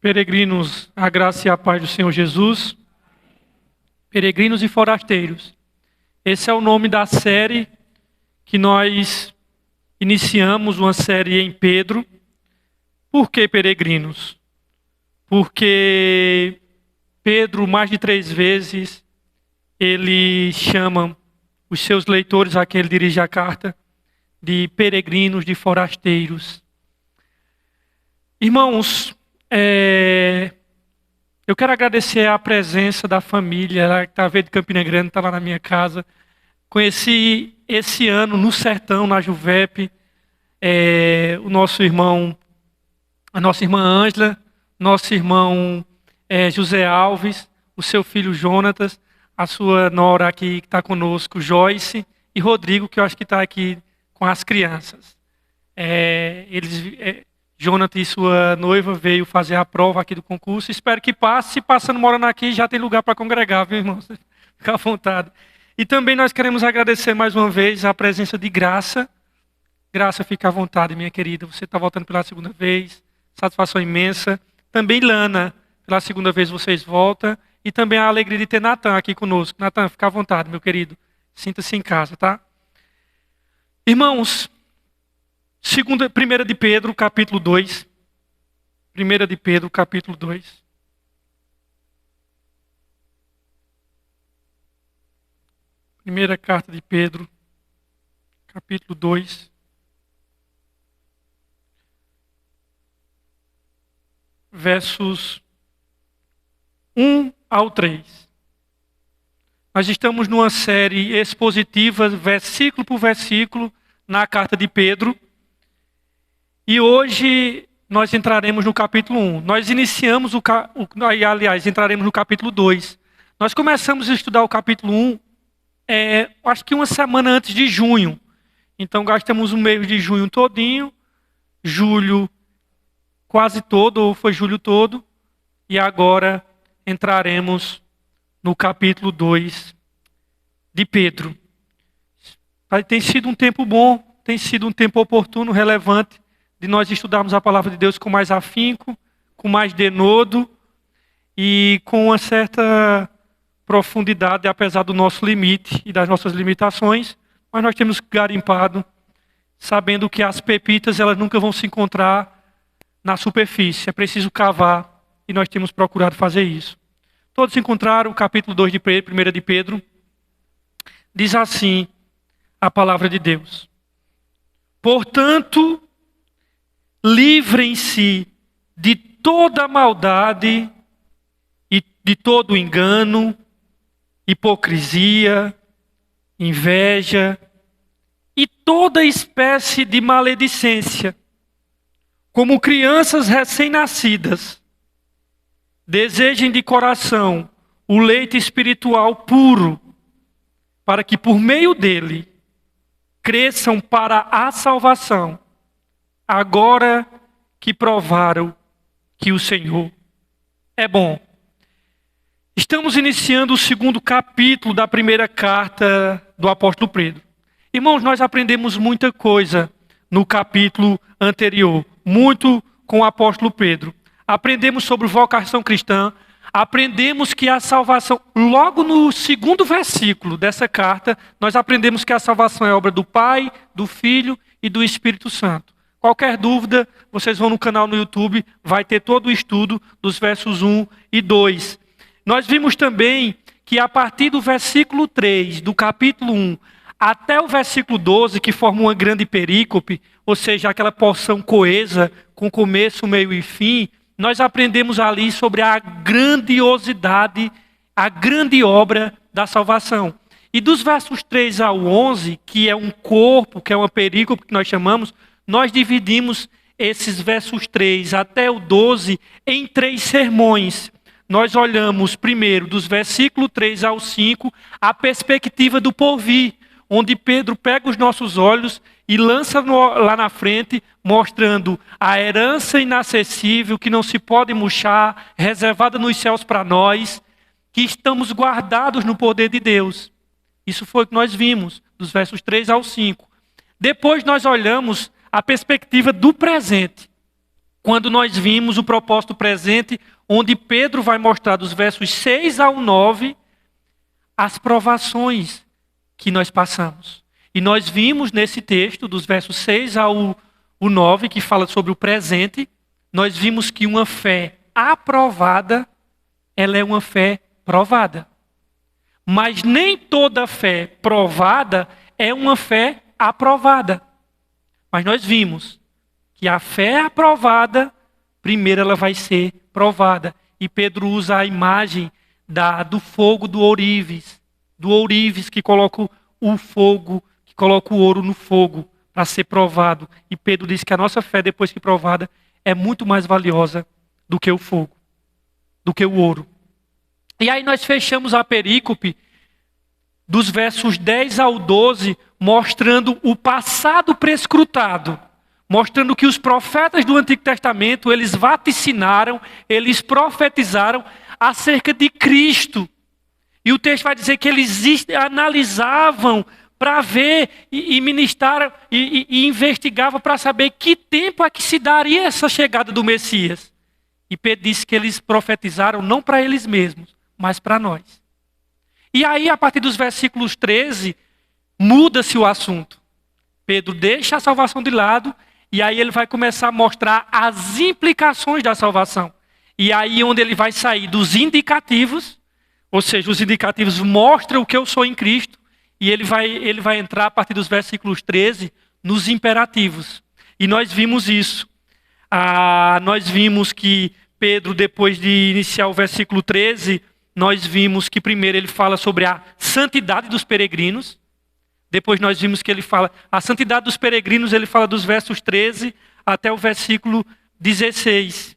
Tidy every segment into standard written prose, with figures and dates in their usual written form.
Peregrinos, a graça e a paz do Senhor Jesus. Peregrinos e forasteiros. Esse é o nome da série que nós iniciamos, uma série em Pedro. Por que peregrinos? Porque Pedro, mais de 3 vezes, ele chama os seus leitores, a quem ele dirige a carta, de peregrinos, de forasteiros. Irmãos, eu quero agradecer a presença da família, ela que está de Campina Grande, está lá na minha casa. Conheci esse ano no Sertão, na Juvep, o nosso irmão, a nossa irmã Ângela, nosso irmão José Alves, o seu filho Jonatas, a sua nora aqui que está conosco, Joyce, e Rodrigo, que eu acho que está aqui com as crianças. Jonathan e sua noiva veio fazer a prova aqui do concurso. Espero que passe. Se passando, morando aqui, já tem lugar para congregar, viu, irmãos? Fica à vontade. E também nós queremos agradecer mais uma vez a presença de Graça. Graça, fica à vontade, minha querida. Você está voltando pela segunda vez. Satisfação imensa. Também Lana, pela segunda vez vocês voltam. E também a alegria de ter Natan aqui conosco. Natan, fica à vontade, meu querido. Sinta-se em casa, tá? Irmãos, 1 de Pedro, capítulo 2. 1 de Pedro, capítulo 2. Primeira carta de Pedro, capítulo 2. Versos 1 ao 3. Nós estamos numa série expositiva, versículo por versículo, na carta de Pedro. E hoje nós entraremos no capítulo 1. Nós iniciamos entraremos no capítulo 2. Nós começamos a estudar o capítulo 1, acho que uma semana antes de junho. Então gastamos o mês de junho todinho, julho quase todo, ou foi julho todo. E agora entraremos no capítulo 2 de Pedro. Tem sido um tempo bom, tem sido um tempo oportuno, relevante, de nós estudarmos a palavra de Deus com mais afinco, com mais denodo e com uma certa profundidade, apesar do nosso limite e das nossas limitações, mas nós temos garimpado, sabendo que as pepitas elas nunca vão se encontrar na superfície, é preciso cavar e nós temos procurado fazer isso. Todos encontraram o capítulo 2 de 1 de Pedro, diz assim a palavra de Deus: portanto, livrem-se de toda maldade e de todo engano, hipocrisia, inveja e toda espécie de maledicência. Como crianças recém-nascidas, desejem de coração o leite espiritual puro, para que por meio dele cresçam para a salvação, agora que provaram que o Senhor é bom. Estamos iniciando o segundo capítulo da primeira carta do apóstolo Pedro. Irmãos, nós aprendemos muita coisa no capítulo anterior, muito com o apóstolo Pedro. Aprendemos sobre vocação cristã, aprendemos que a salvação, logo no segundo versículo dessa carta, nós aprendemos que a salvação é obra do Pai, do Filho e do Espírito Santo. Qualquer dúvida, vocês vão no canal no YouTube, vai ter todo o estudo dos versos 1 e 2. Nós vimos também que a partir do versículo 3 do capítulo 1 até o versículo 12, que forma uma grande perícope, ou seja, aquela porção coesa com começo, meio e fim, nós aprendemos ali sobre a grandiosidade, a grande obra da salvação. E dos versos 3 ao 11, que é um corpo, que é uma perícope que nós chamamos, nós dividimos esses versos 3 até o 12 em 3 sermões. Nós olhamos primeiro dos versículos 3 ao 5 a perspectiva do porvir, onde Pedro pega os nossos olhos e lança lá na frente, mostrando a herança inacessível que não se pode murchar, reservada nos céus para nós, que estamos guardados no poder de Deus. Isso foi o que nós vimos, dos versos 3 ao 5. Depois nós olhamos a perspectiva do presente, quando nós vimos o propósito presente, onde Pedro vai mostrar dos versos 6 ao 9 as provações que nós passamos. E nós vimos nesse texto, dos versos 6 ao 9, que fala sobre o presente, nós vimos que uma fé aprovada, ela é uma fé provada. Mas nem toda fé provada é uma fé aprovada. Mas nós vimos que a fé aprovada, primeiro ela vai ser provada. E Pedro usa a imagem do fogo do ourives que coloca o fogo, que coloca o ouro no fogo para ser provado. E Pedro diz que a nossa fé, depois que provada, é muito mais valiosa do que o fogo, do que o ouro. E aí nós fechamos a perícope dos versos 10 ao 12, mostrando o passado prescrutado, mostrando que os profetas do Antigo Testamento, eles vaticinaram, eles profetizaram acerca de Cristo. E o texto vai dizer que eles analisavam para ver e ministraram e investigavam para saber que tempo é que se daria essa chegada do Messias. E Pedro disse que eles profetizaram não para eles mesmos, mas para nós. E aí, a partir dos versículos 13, muda-se o assunto. Pedro deixa a salvação de lado e aí ele vai começar a mostrar as implicações da salvação. E aí onde ele vai sair dos indicativos, ou seja, os indicativos mostram o que eu sou em Cristo, e ele vai entrar a partir dos versículos 13 nos imperativos. E nós vimos isso. Nós vimos que Pedro, depois de iniciar o versículo 13, nós vimos que primeiro ele fala sobre a santidade dos peregrinos. Depois nós vimos que ele fala a santidade dos peregrinos, ele fala dos versos 13 até o versículo 16.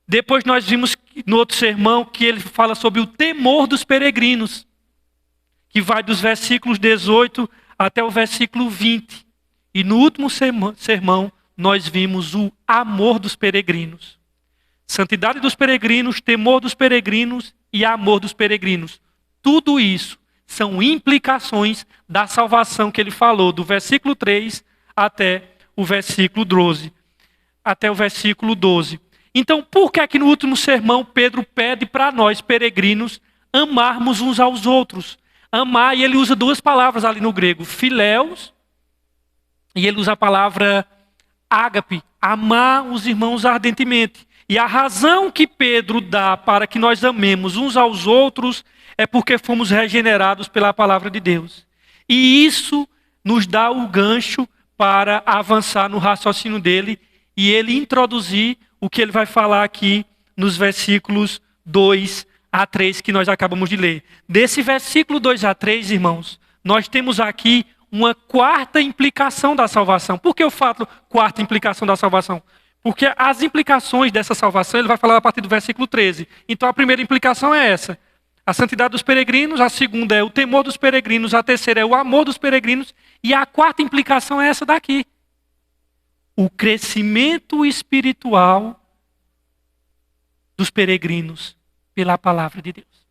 Depois nós vimos no outro sermão que ele fala sobre o temor dos peregrinos, que vai dos versículos 18 até o versículo 20. E no último sermão nós vimos o amor dos peregrinos. Santidade dos peregrinos, temor dos peregrinos e amor dos peregrinos. Tudo isso são implicações da salvação que ele falou, do versículo 3 até o versículo 12. Até o versículo 12. Então, por que é que no último sermão Pedro pede para nós, peregrinos, amarmos uns aos outros? Amar, e ele usa duas palavras ali no grego, filéus, e ele usa a palavra ágape, amar os irmãos ardentemente. E a razão que Pedro dá para que nós amemos uns aos outros é porque fomos regenerados pela palavra de Deus. E isso nos dá o gancho para avançar no raciocínio dele e ele introduzir o que ele vai falar aqui nos versículos 2 a 3 que nós acabamos de ler. Desse versículo 2 a 3, irmãos, nós temos aqui uma quarta implicação da salvação. Por que eu falo quarta implicação da salvação? Porque as implicações dessa salvação ele vai falar a partir do versículo 13. Então a primeira implicação é essa. A santidade dos peregrinos, a segunda é o temor dos peregrinos, a terceira é o amor dos peregrinos e a quarta implicação é essa daqui. O crescimento espiritual dos peregrinos pela palavra de Deus.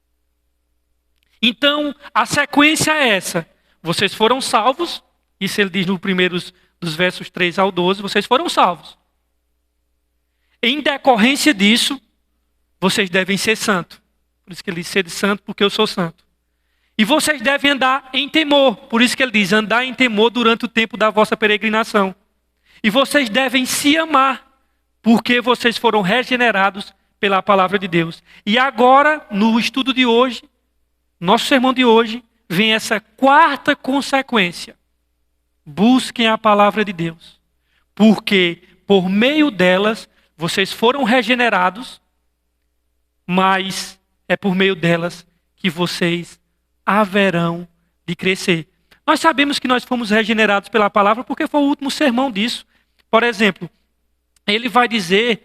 Então, a sequência é essa. Vocês foram salvos, isso ele diz no primeiros dos versos 3 ao 12, vocês foram salvos. Em decorrência disso, vocês devem ser santos. Por isso que ele diz, ser santo porque eu sou santo. E vocês devem andar em temor. Por isso que ele diz, andar em temor durante o tempo da vossa peregrinação. E vocês devem se amar, porque vocês foram regenerados pela palavra de Deus. E agora, no estudo de hoje, nosso sermão de hoje, vem essa quarta consequência. Busquem a palavra de Deus. Porque por meio delas, vocês foram regenerados, mas é por meio delas que vocês haverão de crescer. Nós sabemos que nós fomos regenerados pela palavra porque foi o último sermão disso. Por exemplo, ele vai dizer,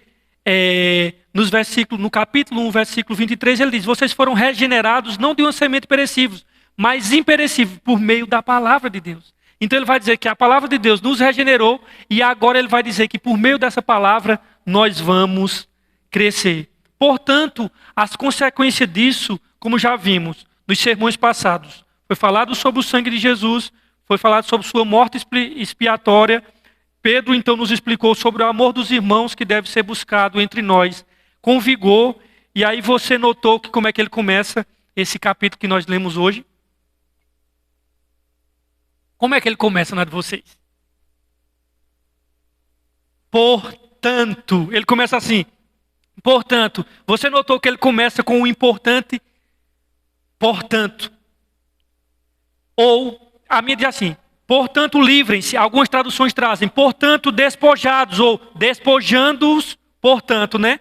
no capítulo 1, versículo 23, ele diz, vocês foram regenerados não de uma semente perecível, mas imperecível, por meio da palavra de Deus. Então ele vai dizer que a palavra de Deus nos regenerou e agora ele vai dizer que por meio dessa palavra nós vamos crescer. Portanto, as consequências disso, como já vimos nos sermões passados, foi falado sobre o sangue de Jesus, foi falado sobre sua morte expiatória, Pedro então nos explicou sobre o amor dos irmãos que deve ser buscado entre nós com vigor. E aí você notou que como é que ele começa esse capítulo que nós lemos hoje? Como é que ele começa na de vocês? Portanto, ele começa assim. Portanto, você notou que ele começa com o importante portanto. Ou, a minha diz assim, portanto livrem-se. Algumas traduções trazem, portanto despojados, ou despojando-os, portanto, né?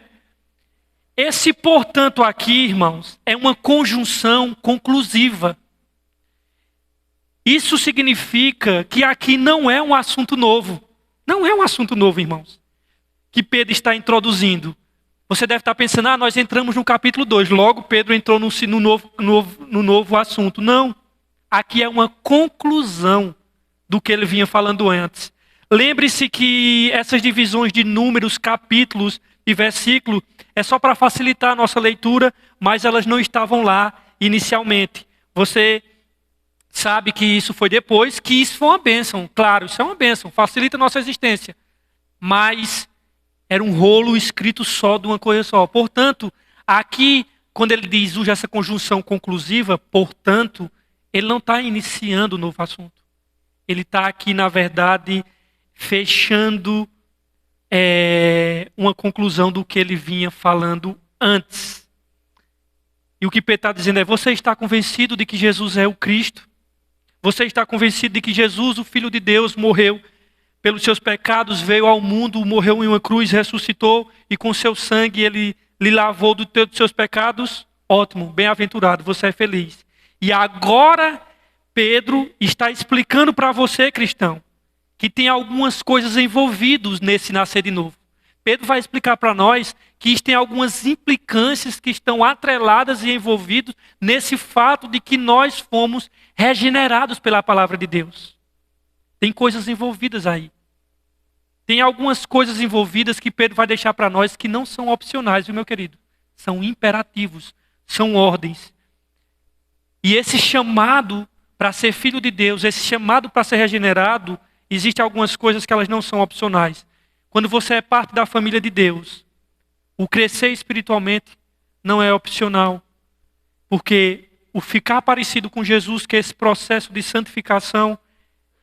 Esse portanto aqui, irmãos, é uma conjunção conclusiva. Isso significa que aqui não é um assunto novo. Não é um assunto novo, irmãos, que Pedro está introduzindo. Você deve estar pensando, nós entramos no capítulo 2, logo Pedro entrou no novo assunto. Não, aqui é uma conclusão do que ele vinha falando antes. Lembre-se que essas divisões de números, capítulos e versículos é só para facilitar a nossa leitura, mas elas não estavam lá inicialmente. Você sabe que isso foi depois, que isso foi uma bênção. Claro, isso é uma bênção, facilita a nossa existência. Mas era um rolo escrito só de uma coisa só. Portanto, aqui, quando ele diz, usa essa conjunção conclusiva, portanto, ele não está iniciando um novo assunto. Ele está aqui, na verdade, fechando uma conclusão do que ele vinha falando antes. E o que Pedro está dizendo é, você está convencido de que Jesus é o Cristo? Você está convencido de que Jesus, o Filho de Deus, morreu pelos seus pecados, veio ao mundo, morreu em uma cruz, ressuscitou e com seu sangue ele lhe lavou dos seus pecados? Ótimo, bem-aventurado, você é feliz. E agora Pedro está explicando para você, cristão, que tem algumas coisas envolvidas nesse nascer de novo. Pedro vai explicar para nós que tem algumas implicâncias que estão atreladas e envolvidas nesse fato de que nós fomos regenerados pela palavra de Deus. Tem coisas envolvidas aí. Tem algumas coisas envolvidas que Pedro vai deixar para nós que não são opcionais, viu, meu querido? São imperativos, são ordens. E esse chamado para ser filho de Deus, esse chamado para ser regenerado, existem algumas coisas que elas não são opcionais. Quando você é parte da família de Deus, o crescer espiritualmente não é opcional. Porque o ficar parecido com Jesus, que é esse processo de santificação,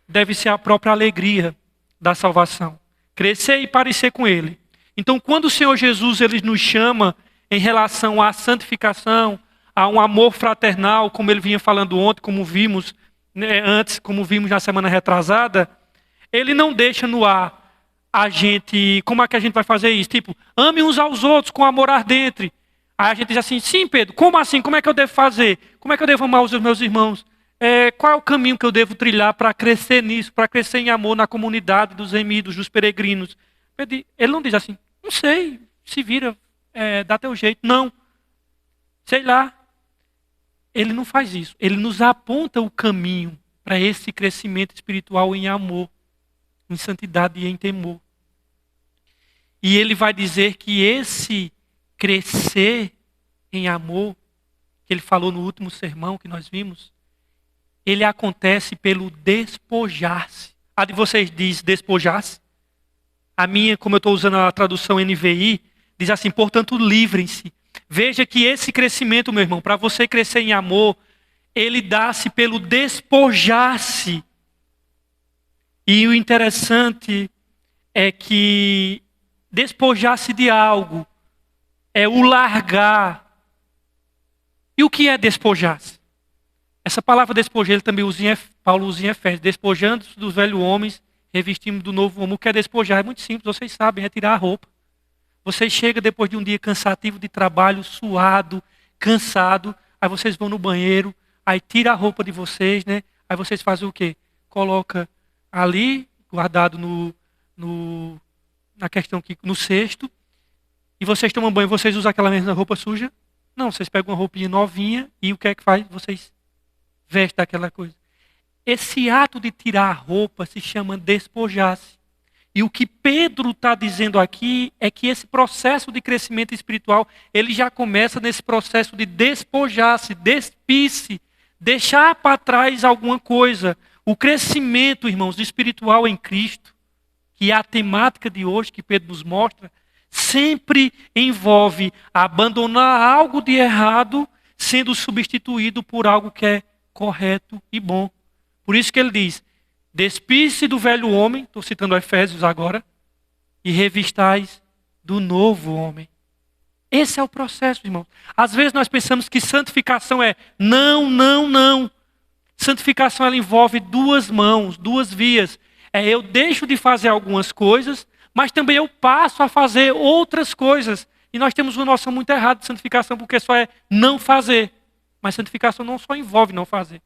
deve ser a própria alegria da salvação. Crescer e parecer com Ele. Então, quando o Senhor Jesus ele nos chama em relação à santificação, a um amor fraternal, como Ele vinha falando ontem, como vimos antes, como vimos na semana retrasada, Ele não deixa no ar a gente, como é que a gente vai fazer isso? Tipo, ame uns aos outros com amor ardente. Aí a gente diz assim, sim Pedro, como assim? Como é que eu devo fazer? Como é que eu devo amar os meus irmãos? Qual é o caminho que eu devo trilhar para crescer nisso, para crescer em amor na comunidade dos remidos, dos peregrinos? Ele não diz assim, não sei, se vira, dá teu jeito. Não, sei lá. Ele não faz isso. Ele nos aponta o caminho para esse crescimento espiritual em amor, em santidade e em temor. E ele vai dizer que esse crescer em amor, que ele falou no último sermão que nós vimos, ele acontece pelo despojar-se. A de vocês diz despojar-se? A minha, como eu estou usando a tradução NVI, diz assim, portanto, livrem-se. Veja que esse crescimento, meu irmão, para você crescer em amor, ele dá-se pelo despojar-se. E o interessante é que despojar-se de algo é o largar. E o que é despojar-se? Essa palavra despojar, ele também Paulo usa em Efésios. Despojando-se dos velhos homens, revestindo do novo homem. O que é despojar? É muito simples, vocês sabem, é tirar a roupa. Vocês chegam depois de um dia cansativo de trabalho, suado, cansado, aí vocês vão no banheiro, aí tira a roupa de vocês, né? Aí vocês fazem o quê? Coloca ali, guardado na questão que no cesto, e vocês tomam banho, vocês usam aquela mesma roupa suja? Não, vocês pegam uma roupinha novinha e o que é que faz? Vocês vestem aquela coisa. Esse ato de tirar a roupa se chama despojar-se. E o que Pedro está dizendo aqui é que esse processo de crescimento espiritual, ele já começa nesse processo de despojar-se, despir-se, deixar para trás alguma coisa. O crescimento, irmãos, espiritual em Cristo, que a temática de hoje que Pedro nos mostra, sempre envolve abandonar algo de errado, sendo substituído por algo que é correto e bom. Por isso que ele diz, despise do velho homem, estou citando Efésios agora, e revistais do novo homem. Esse é o processo, irmãos. Às vezes nós pensamos que santificação é não, não, não. Santificação ela envolve duas mãos, duas vias. Eu deixo de fazer algumas coisas, mas também eu passo a fazer outras coisas. E nós temos uma noção muito errada de santificação, porque só é não fazer. Mas santificação não só envolve não fazer.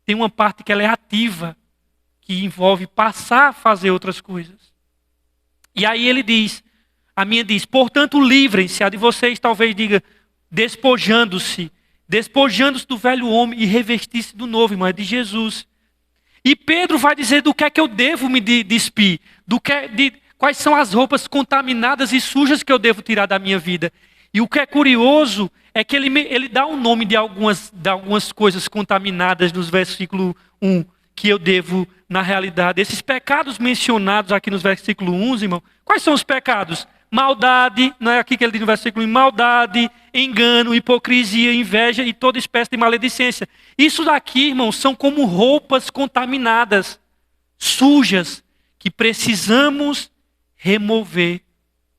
Tem uma parte que ela é ativa, que envolve passar a fazer outras coisas. E aí ele diz, a minha diz, portanto livrem-se, a de vocês talvez diga, despojando-se do velho homem e revestir-se do novo, irmão, é de Jesus. E Pedro vai dizer do que é que eu devo me despir, quais são as roupas contaminadas e sujas que eu devo tirar da minha vida. E o que é curioso é que ele dá um nome de algumas coisas contaminadas nos versículo 1, que eu devo, na realidade. Esses pecados mencionados aqui nos versículo 11, irmão, quais são os pecados? Maldade, não é aqui que ele diz no versículo 1, maldade, engano, hipocrisia, inveja e toda espécie de maledicência. Isso daqui, irmãos, são como roupas contaminadas, sujas, que precisamos remover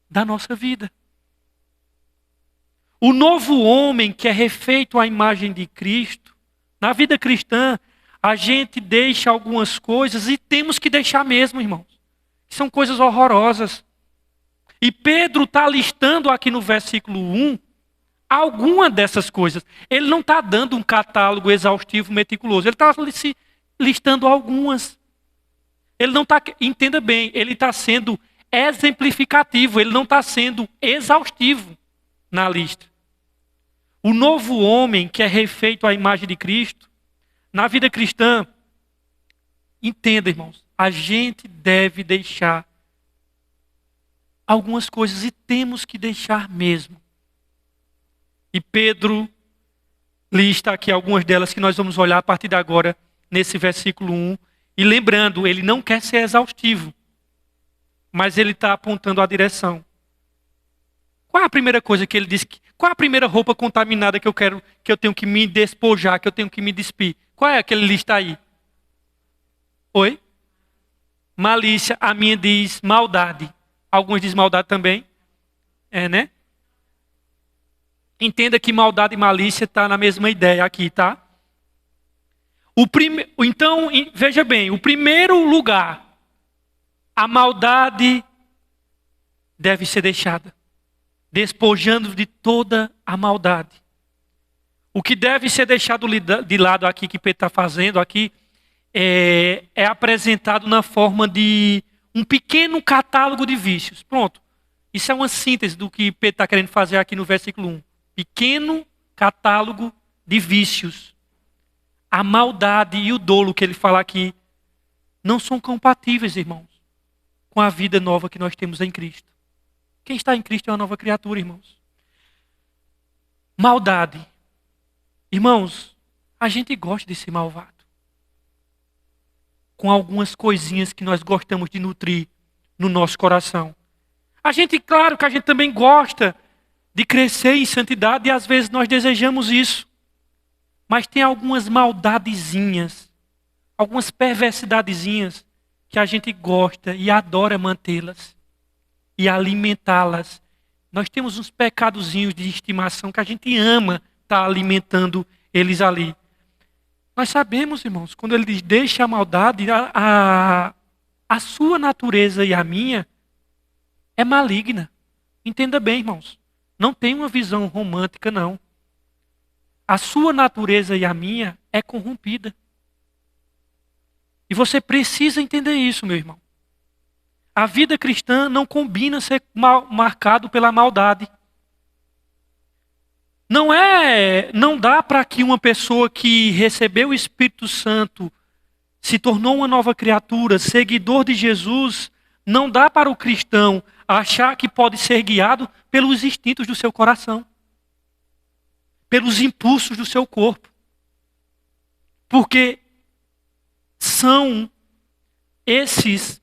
da nossa vida. O novo homem que é refeito à imagem de Cristo, na vida cristã, a gente deixa algumas coisas e temos que deixar mesmo, irmãos. São coisas horrorosas. E Pedro está listando aqui no versículo 1 alguma dessas coisas. Ele não está dando um catálogo exaustivo, meticuloso. Ele está listando algumas. Ele não está, entenda bem, ele está sendo exemplificativo, ele não está sendo exaustivo na lista. O novo homem que é refeito à imagem de Cristo, na vida cristã, entenda, irmãos, a gente deve deixar algumas coisas e temos que deixar mesmo. E Pedro lista aqui algumas delas que nós vamos olhar a partir de agora, nesse versículo 1. E lembrando, ele não quer ser exaustivo, mas ele está apontando a direção. Qual é a primeira coisa que ele diz? Qual é a primeira roupa contaminada que eu tenho que me despojar, que eu tenho que me despir? Qual é aquele lista aí? Oi? Malícia, a minha diz maldade. Alguns dizem maldade também. Né? Entenda que maldade e malícia está na mesma ideia aqui, tá? Então, veja bem, o primeiro lugar, a maldade deve ser deixada. Despojando de toda a maldade. O que deve ser deixado de lado aqui, que Pedro está fazendo aqui, é apresentado na forma de um pequeno catálogo de vícios. Pronto. Isso é uma síntese do que Pedro está querendo fazer aqui no versículo 1. Pequeno catálogo de vícios. A maldade e o dolo que ele fala aqui não são compatíveis, irmãos, com a vida nova que nós temos em Cristo. Quem está em Cristo é uma nova criatura, irmãos. Maldade. Irmãos, a gente gosta de ser malvado. Com algumas coisinhas que nós gostamos de nutrir no nosso coração. Claro que a gente também gosta de crescer em santidade e às vezes nós desejamos isso. Mas tem algumas maldadezinhas, algumas perversidadezinhas que a gente gosta e adora mantê-las e alimentá-las. Nós temos uns pecadozinhos de estimação que a gente ama estar alimentando eles ali. Nós sabemos, irmãos, quando ele diz deixa a maldade, a sua natureza e a minha é maligna. Entenda bem, irmãos. Não tem uma visão romântica, não. A sua natureza e a minha é corrompida. E você precisa entender isso, meu irmão. A vida cristã não combina ser marcado pela maldade. Não dá para que uma pessoa que recebeu o Espírito Santo, se tornou uma nova criatura, seguidor de Jesus, não dá para o cristão achar que pode ser guiado pelos instintos do seu coração. Pelos impulsos do seu corpo. Porque são esses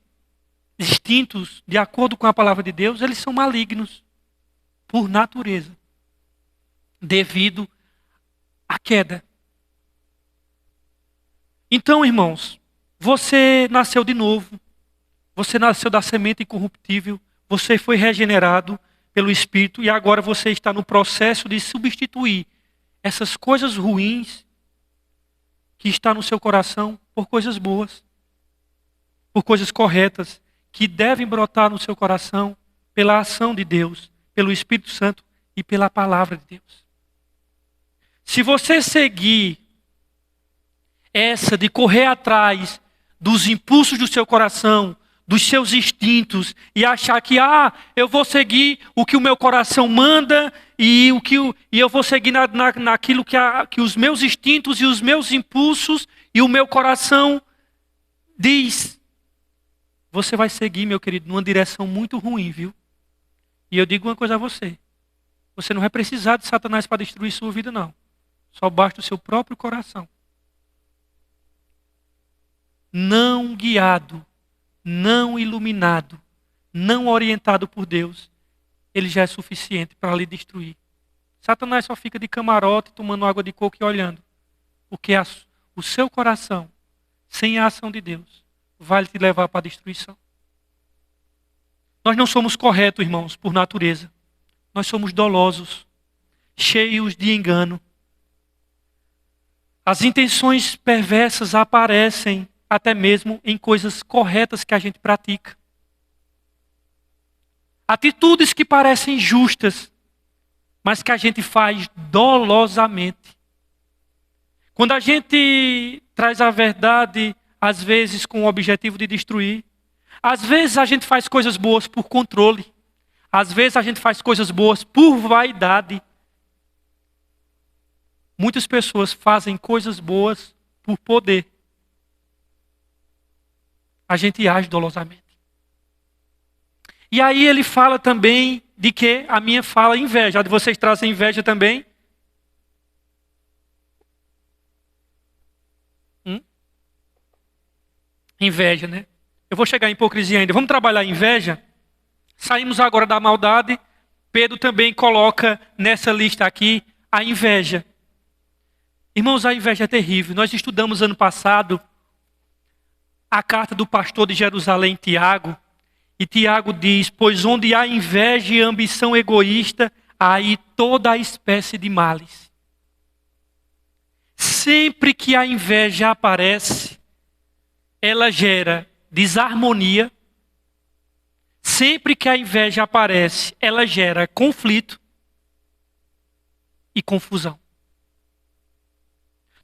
instintos, de acordo com a palavra de Deus, eles são malignos por natureza, devido à queda. Então, irmãos, você nasceu de novo, você nasceu da semente incorruptível, você foi regenerado pelo Espírito e agora você está no processo de substituir essas coisas ruins que estão no seu coração por coisas boas, por coisas corretas, que devem brotar no seu coração pela ação de Deus, pelo Espírito Santo e pela palavra de Deus. Se você seguir essa de correr atrás dos impulsos do seu coração, dos seus instintos, e achar que eu vou seguir o que o meu coração manda e eu vou seguir naquilo que os meus instintos e os meus impulsos e o meu coração diz. Você vai seguir, meu querido, numa direção muito ruim, viu? E eu digo uma coisa a você. Você não vai precisar de Satanás para destruir sua vida, não. Só basta o seu próprio coração. Não guiado, não iluminado, não orientado por Deus, ele já é suficiente para lhe destruir. Satanás só fica de camarote, tomando água de coco e olhando. Porque o seu coração, sem a ação de Deus, vai te levar para a destruição. Nós não somos corretos, irmãos, por natureza. Nós somos dolosos, cheios de engano. As intenções perversas aparecem até mesmo em coisas corretas que a gente pratica. Atitudes que parecem justas, mas que a gente faz dolosamente. Quando a gente traz a verdade, às vezes com o objetivo de destruir, às vezes a gente faz coisas boas por controle, às vezes a gente faz coisas boas por vaidade. Muitas pessoas fazem coisas boas por poder. A gente age dolosamente. E aí ele fala também de que a minha fala inveja. A de vocês trazem inveja também? Inveja, né? Eu vou chegar em hipocrisia ainda. Vamos trabalhar a inveja? Saímos agora da maldade. Pedro também coloca nessa lista aqui a inveja. Irmãos, a inveja é terrível. Nós estudamos ano passado a carta do pastor de Jerusalém, Tiago. E Tiago diz: pois onde há inveja e ambição egoísta, há aí toda a espécie de males. Sempre que a inveja aparece, ela gera desarmonia. Sempre que a inveja aparece, ela gera conflito e confusão.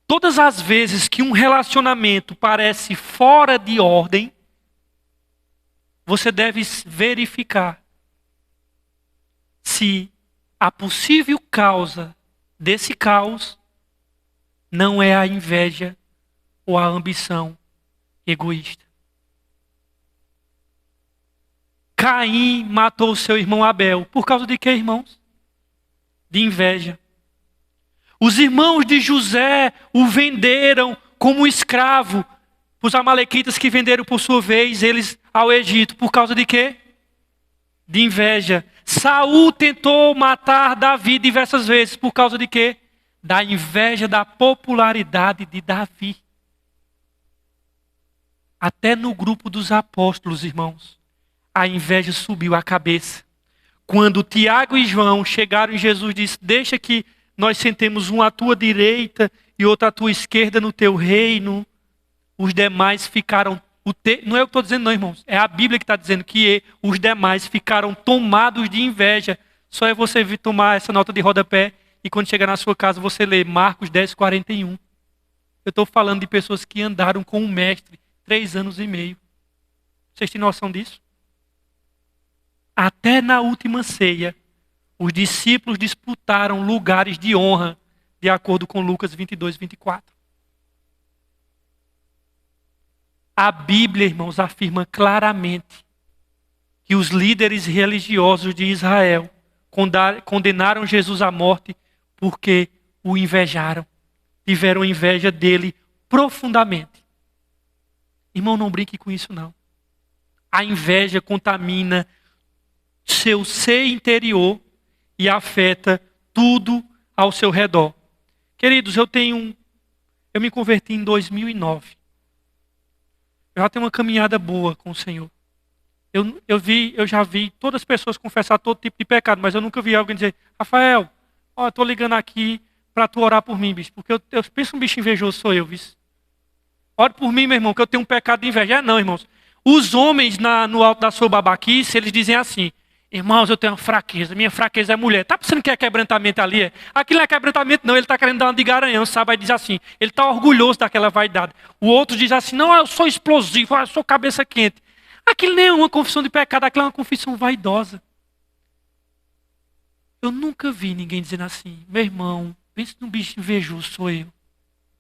Todas as vezes que um relacionamento parece fora de ordem, você deve verificar se a possível causa desse caos não é a inveja ou a ambição egoísta. Caim matou seu irmão Abel. Por causa de quê, irmãos? De inveja. Os irmãos de José o venderam como escravo. Os amalequitas que venderam por sua vez eles ao Egito. Por causa de quê? De inveja. Saul tentou matar Davi diversas vezes. Por causa de quê? Da inveja, da popularidade de Davi. Até no grupo dos apóstolos, irmãos, a inveja subiu a cabeça. Quando Tiago e João chegaram e Jesus disse: deixa que nós sentemos um à tua direita e outro à tua esquerda no teu reino. Os demais ficaram... Não é o que estou dizendo não, irmãos. É a Bíblia que está dizendo que os demais ficaram tomados de inveja. Só é você vir tomar essa nota de rodapé e quando chegar na sua casa você lê Marcos 10:41. Eu estou falando de pessoas que andaram com o mestre 3 anos e meio. Vocês têm noção disso? Até na última ceia, os discípulos disputaram lugares de honra, de acordo com Lucas 22:24. A Bíblia, irmãos, afirma claramente que os líderes religiosos de Israel condenaram Jesus à morte porque o invejaram. Tiveram inveja dele profundamente. Irmão, não brinque com isso não. A inveja contamina seu ser interior e afeta tudo ao seu redor. Queridos, eu me converti em 2009. Eu já tenho uma caminhada boa com o Senhor. Eu já vi todas as pessoas confessar todo tipo de pecado, mas eu nunca vi alguém dizer: Rafael, ó, eu tô ligando aqui para tu orar por mim, bicho, porque eu penso um bicho invejoso sou eu, bicho. Ore por mim, meu irmão, que eu tenho um pecado de inveja. Não, irmãos. Os homens no alto da sua babaquice, eles dizem assim: irmãos, eu tenho uma fraqueza, minha fraqueza é mulher. Tá pensando que é quebrantamento ali? É? Aquilo não é quebrantamento, não. Ele está querendo dar uma de garanhão, sabe? Aí diz assim: ele está orgulhoso daquela vaidade. O outro diz assim: não, eu sou explosivo, eu sou cabeça quente. Aquilo nem é uma confissão de pecado, aquilo é uma confissão vaidosa. Eu nunca vi ninguém dizendo assim: meu irmão, pense num bicho invejoso, sou eu.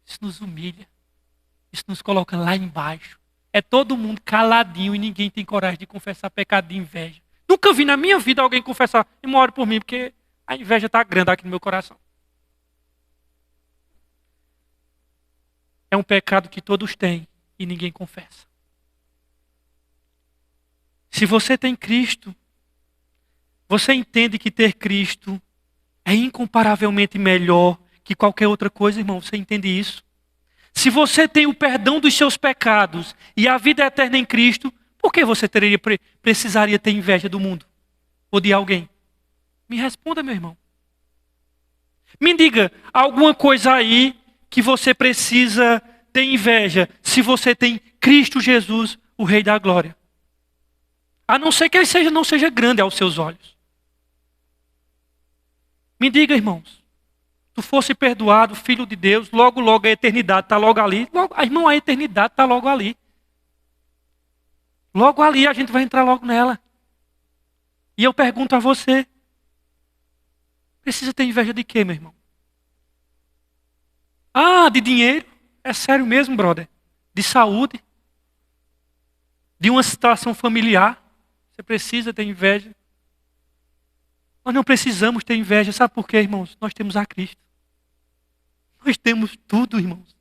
Isso nos humilha. Isso nos coloca lá embaixo. É todo mundo caladinho e ninguém tem coragem de confessar pecado de inveja. Nunca vi na minha vida alguém confessar: irmão, ore por mim, porque a inveja está grande aqui no meu coração. É um pecado que todos têm e ninguém confessa. Se você tem Cristo, você entende que ter Cristo é incomparavelmente melhor que qualquer outra coisa, irmão. Você entende isso? Se você tem o perdão dos seus pecados e a vida eterna em Cristo, por que você precisaria ter inveja do mundo? Ou de alguém? Me responda, meu irmão. Me diga alguma coisa aí que você precisa ter inveja se você tem Cristo Jesus, o Rei da Glória. A não ser que ele não seja grande aos seus olhos. Me diga, irmãos. Tu fosse perdoado, filho de Deus, logo a eternidade está logo ali. Irmão, a eternidade está logo ali. Logo ali a gente vai entrar logo nela. E eu pergunto a você: precisa ter inveja de quê, meu irmão? Ah, de dinheiro? É sério mesmo, brother? De saúde? De uma situação familiar? Você precisa ter inveja? Nós não precisamos ter inveja. Sabe por quê, irmãos? Nós temos a Cristo. Nós temos tudo, irmãos.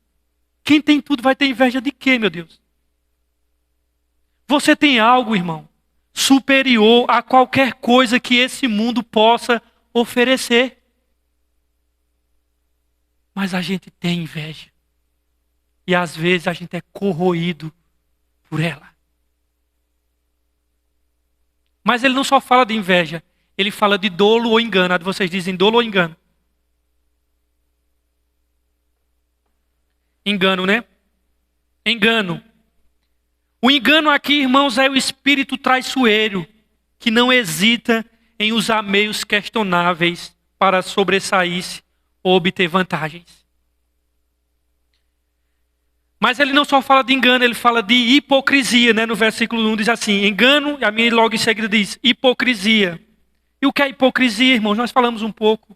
Quem tem tudo vai ter inveja de quê, meu Deus? Você tem algo, irmão, superior a qualquer coisa que esse mundo possa oferecer. Mas a gente tem inveja. E às vezes a gente é corroído por ela. Mas ele não só fala de inveja, ele fala de dolo ou engano. Vocês dizem dolo ou engano? Engano, né? Engano. O engano aqui, irmãos, é o espírito traiçoeiro, que não hesita em usar meios questionáveis para sobressair-se ou obter vantagens. Mas ele não só fala de engano, ele fala de hipocrisia, né? No versículo 1 diz assim: engano, e a minha logo em seguida diz hipocrisia. E o que é hipocrisia, irmãos? Nós falamos um pouco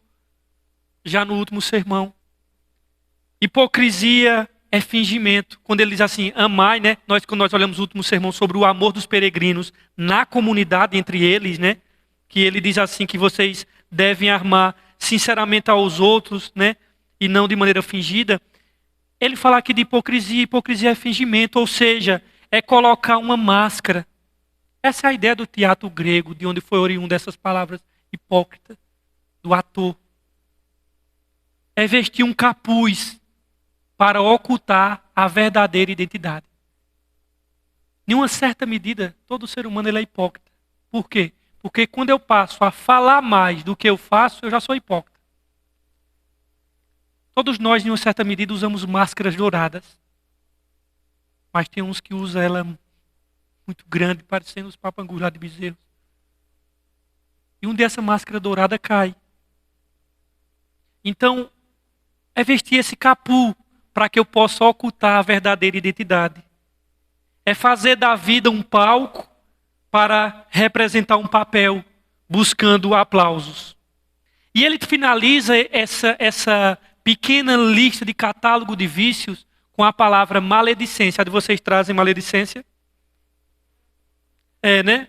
já no último sermão. Hipocrisia é fingimento. Quando ele diz assim, amai, né? Quando nós olhamos o último sermão sobre o amor dos peregrinos na comunidade entre eles, né? Que ele diz assim que vocês devem amar sinceramente aos outros, né? E não de maneira fingida. Ele fala aqui de hipocrisia. Hipocrisia é fingimento, ou seja, é colocar uma máscara. Essa é a ideia do teatro grego, de onde foi oriundo dessas palavras hipócrita, do ator. É vestir um capuz para ocultar a verdadeira identidade. Em uma certa medida, todo ser humano ele é hipócrita. Por quê? Porque quando eu passo a falar mais do que eu faço, eu já sou hipócrita. Todos nós, em uma certa medida, usamos máscaras douradas. Mas tem uns que usam ela muito grande, parecendo os papangus lá de Bezerros. E um dessa máscara dourada cai. Então, é vestir esse capu para que eu possa ocultar a verdadeira identidade. É fazer da vida um palco para representar um papel, buscando aplausos. E ele finaliza essa pequena lista de catálogo de vícios com a palavra maledicência. A de vocês trazem maledicência? É, né?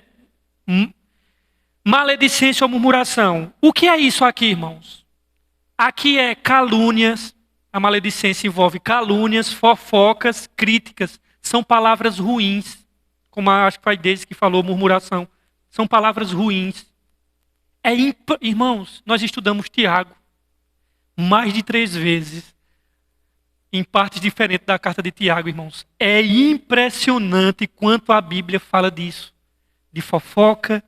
Maledicência ou murmuração. O que é isso aqui, irmãos? Aqui é calúnias. A maledicência envolve calúnias, fofocas, críticas. São palavras ruins, como acho que foi desde que falou, murmuração. São palavras ruins. Irmãos, nós estudamos Tiago mais de 3 vezes, em partes diferentes da carta de Tiago, irmãos. É impressionante quanto a Bíblia fala disso. De fofoca,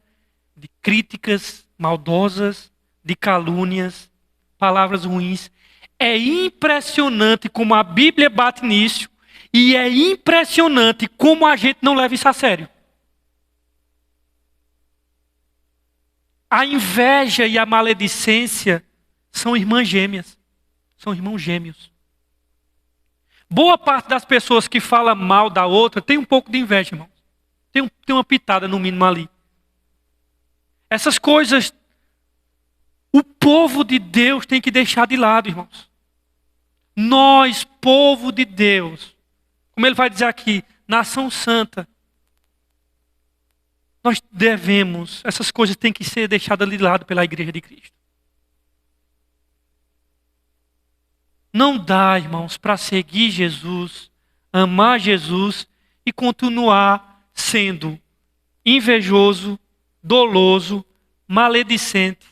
de críticas maldosas, de calúnias, palavras ruins. É impressionante como a Bíblia bate nisso e é impressionante como a gente não leva isso a sério. A inveja e a maledicência são irmãs gêmeas, são irmãos gêmeos. Boa parte das pessoas que falam mal da outra tem um pouco de inveja, irmãos. Tem uma pitada no mínimo ali. Essas coisas, o povo de Deus tem que deixar de lado, irmãos. Nós, povo de Deus, como ele vai dizer aqui, nação santa, nós devemos, essas coisas têm que ser deixadas de lado pela igreja de Cristo. Não dá, irmãos, para seguir Jesus, amar Jesus e continuar sendo invejoso, doloso, maledicente,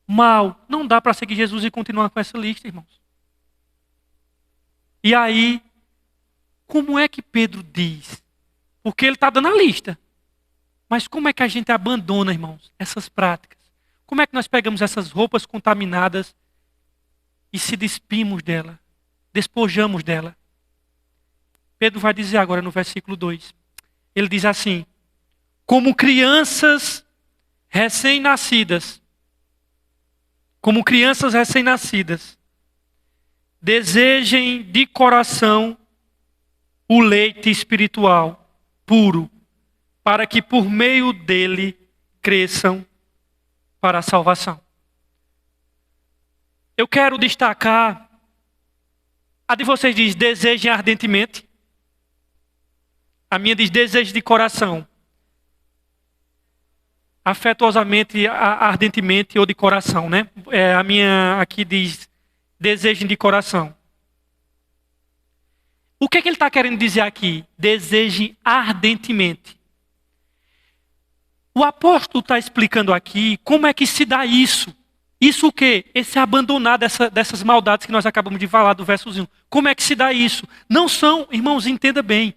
mal. Não dá para seguir Jesus e continuar com essa lista, irmãos. E aí, como é que Pedro diz? Porque ele está dando a lista. Mas como é que a gente abandona, irmãos, essas práticas? Como é que nós pegamos essas roupas contaminadas e se despimos dela, despojamos dela? Pedro vai dizer agora no versículo 2. Ele diz assim: como crianças recém-nascidas, desejem de coração o leite espiritual puro, para que por meio dele cresçam para a salvação. Eu quero destacar, a de vocês diz desejem ardentemente, a minha diz desejo de coração. Afetuosamente, ardentemente ou de coração, né? A minha aqui diz desejem de coração. O que é que ele está querendo dizer aqui? Desejem ardentemente. O apóstolo está explicando aqui como é que se dá isso. Isso o quê? Esse abandonar dessas maldades que nós acabamos de falar do verso 1. Como é que se dá isso? Não são, irmãos, entenda bem,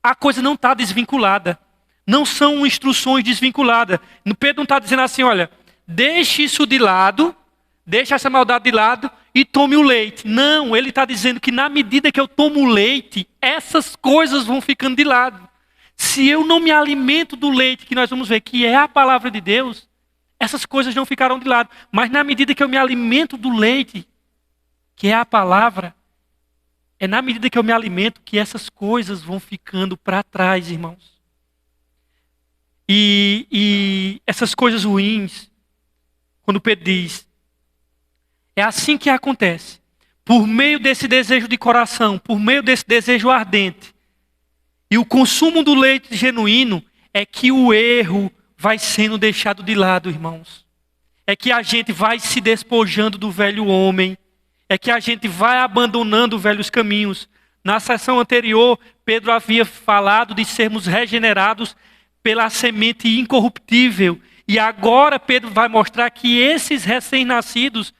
a coisa não está desvinculada. Não são instruções desvinculadas. Pedro não está dizendo assim, olha, deixe isso de lado, deixe essa maldade de lado e tome o leite. Não, ele está dizendo que na medida que eu tomo o leite, essas coisas vão ficando de lado. Se eu não me alimento do leite, que nós vamos ver que é a palavra de Deus, essas coisas não ficarão de lado. Mas na medida que eu me alimento do leite, que é a palavra, é na medida que eu me alimento que essas coisas vão ficando para trás, irmãos. E essas coisas ruins, quando Pedro diz, é assim que acontece. Por meio desse desejo de coração, por meio desse desejo ardente, e o consumo do leite genuíno é que o erro vai sendo deixado de lado, irmãos. É que a gente vai se despojando do velho homem. É que a gente vai abandonando velhos caminhos. Na sessão anterior, Pedro havia falado de sermos regenerados pela semente incorruptível. E agora Pedro vai mostrar que esses recém-nascidos,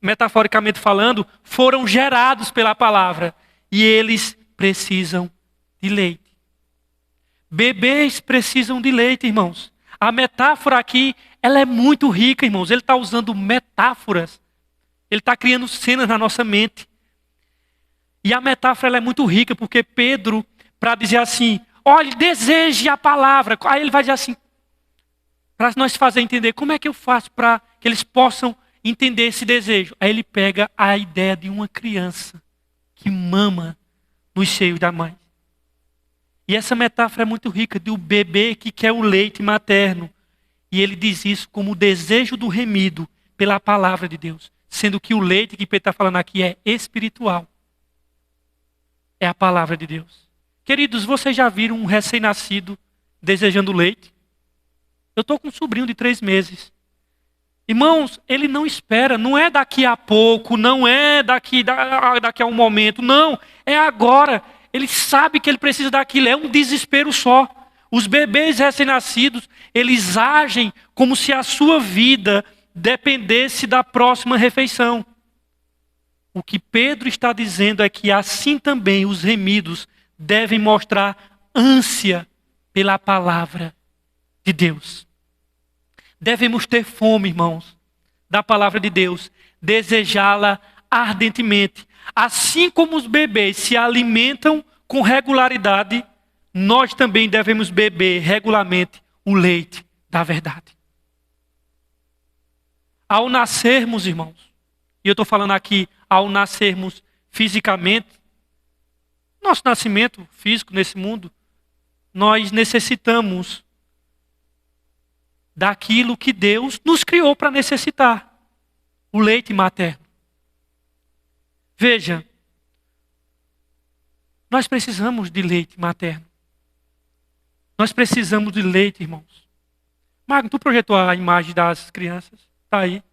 metaforicamente falando, foram gerados pela palavra. E eles precisam de leite. Bebês precisam de leite, irmãos. A metáfora aqui, ela é muito rica, irmãos. Ele está usando metáforas. Ele está criando cenas na nossa mente. E a metáfora ela é muito rica, porque Pedro, para dizer assim, olhe, deseje a palavra. Aí ele vai dizer assim, para nós fazer entender, como é que eu faço para que eles possam entender esse desejo? Aí ele pega a ideia de uma criança que mama nos seios da mãe. E essa metáfora é muito rica, do bebê que quer o leite materno. E ele diz isso como o desejo do remido pela palavra de Deus. Sendo que o leite que Pedro está falando aqui é espiritual. É a palavra de Deus. Queridos, vocês já viram um recém-nascido desejando leite? Eu estou com um sobrinho de 3 meses. Irmãos, ele não espera, não é daqui a pouco, não é daqui a um momento, não, é agora. Ele sabe que ele precisa daquilo, é um desespero só. Os bebês recém-nascidos, eles agem como se a sua vida dependesse da próxima refeição. O que Pedro está dizendo é que assim também os remidos devem mostrar ânsia pela palavra de Deus. Devemos ter fome, irmãos, da palavra de Deus, desejá-la ardentemente. Assim como os bebês se alimentam com regularidade, nós também devemos beber regularmente o leite da verdade. Ao nascermos, irmãos, e eu estou falando aqui ao nascermos fisicamente, nosso nascimento físico nesse mundo, nós necessitamos daquilo que Deus nos criou para necessitar, o leite materno. Veja, nós precisamos de leite materno. Nós precisamos de leite, irmãos. Magno, tu projetou a imagem das crianças? Está aí.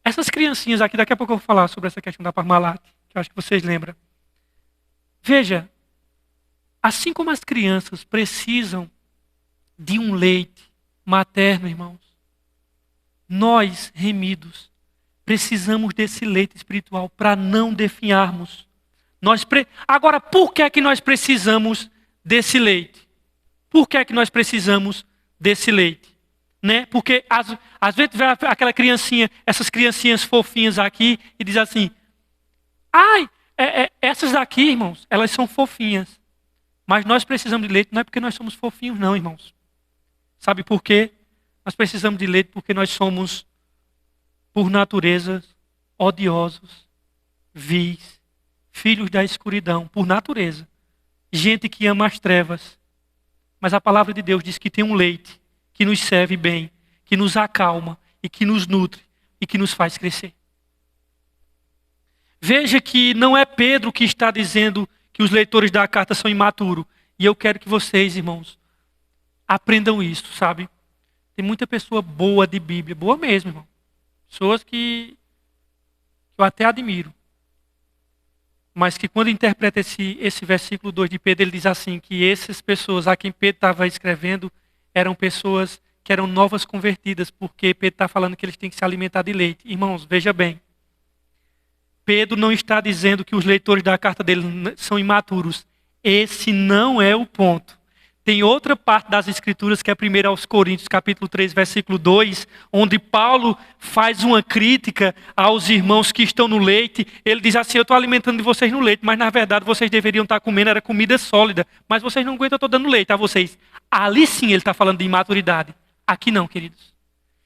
Essas criancinhas aqui, daqui a pouco eu vou falar sobre essa questão da Parmalat, que eu acho que vocês lembram. Veja, assim como as crianças precisam de um leite materno, irmãos, nós, remidos, precisamos desse leite espiritual para não definharmos. Agora, por que é que nós precisamos desse leite? Por que é que nós precisamos desse leite? Né? Porque às vezes vê aquela criancinha, essas criancinhas fofinhas aqui, e diz assim, essas daqui, irmãos, elas são fofinhas. Mas nós precisamos de leite, não é porque nós somos fofinhos não, irmãos. Sabe por quê? Nós precisamos de leite porque nós somos, por natureza, odiosos, vis, filhos da escuridão, por natureza. Gente que ama as trevas. Mas a palavra de Deus diz que tem um leite que nos serve bem, que nos acalma e que nos nutre e que nos faz crescer. Veja que não é Pedro que está dizendo que os leitores da carta são imaturos. E eu quero que vocês, irmãos, aprendam isso, sabe? Tem muita pessoa boa de Bíblia, boa mesmo, irmão. Pessoas que eu até admiro. Mas que quando interpreta esse versículo 2 de Pedro, ele diz assim, que essas pessoas a quem Pedro estava escrevendo eram pessoas que eram novas convertidas, porque Pedro está falando que eles têm que se alimentar de leite. Irmãos, veja bem. Pedro não está dizendo que os leitores da carta dele são imaturos. Esse não é o ponto. Tem outra parte das Escrituras, que é 1 aos Coríntios, capítulo 3, versículo 2, onde Paulo faz uma crítica aos irmãos que estão no leite. Ele diz assim, eu estou alimentando vocês no leite, mas na verdade vocês deveriam estar comendo, era comida sólida. Mas vocês não aguentam, eu estou dando leite a vocês. Ali sim ele está falando de imaturidade. Aqui não, queridos.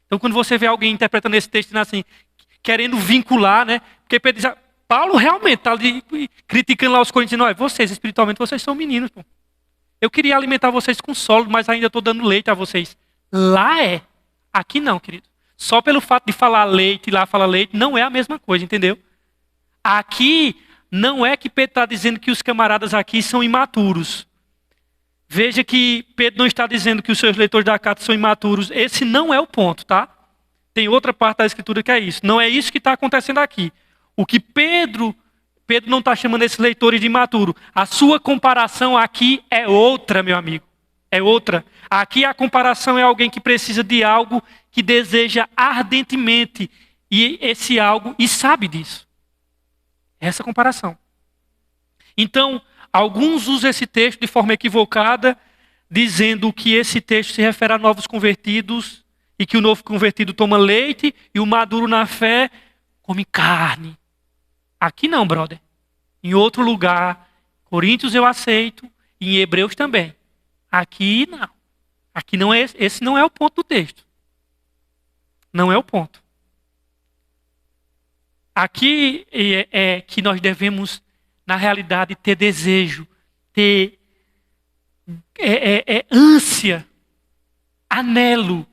Então quando você vê alguém interpretando esse texto assim, querendo vincular, né? Porque Pedro diz, Paulo realmente está criticando lá os coríntios, não, vocês espiritualmente, vocês são meninos, pô. Eu queria alimentar vocês com sólido, mas ainda estou dando leite a vocês. Lá é. Aqui não, querido. Só pelo fato de falar leite e lá falar leite, não é a mesma coisa, entendeu? Aqui, não é que Pedro está dizendo que os camaradas aqui são imaturos. Veja que Pedro não está dizendo que os seus leitores da carta são imaturos. Esse não é o ponto, tá? Tem outra parte da Escritura que é isso. Não é isso que está acontecendo aqui. O que Pedro não está chamando esses leitores de imaturo. A sua comparação aqui é outra, meu amigo. É outra. Aqui a comparação é alguém que precisa de algo que deseja ardentemente. E esse algo, e sabe disso. Essa comparação. Então, alguns usam esse texto de forma equivocada, dizendo que esse texto se refere a novos convertidos, e que o novo convertido toma leite, e o maduro na fé come carne. Aqui não, brother. Em outro lugar, Coríntios eu aceito, e em Hebreus também. Aqui não. Aqui não é, esse não é o ponto do texto. Não é o ponto. Aqui é que nós devemos, na realidade, ter desejo, ter ânsia, anelo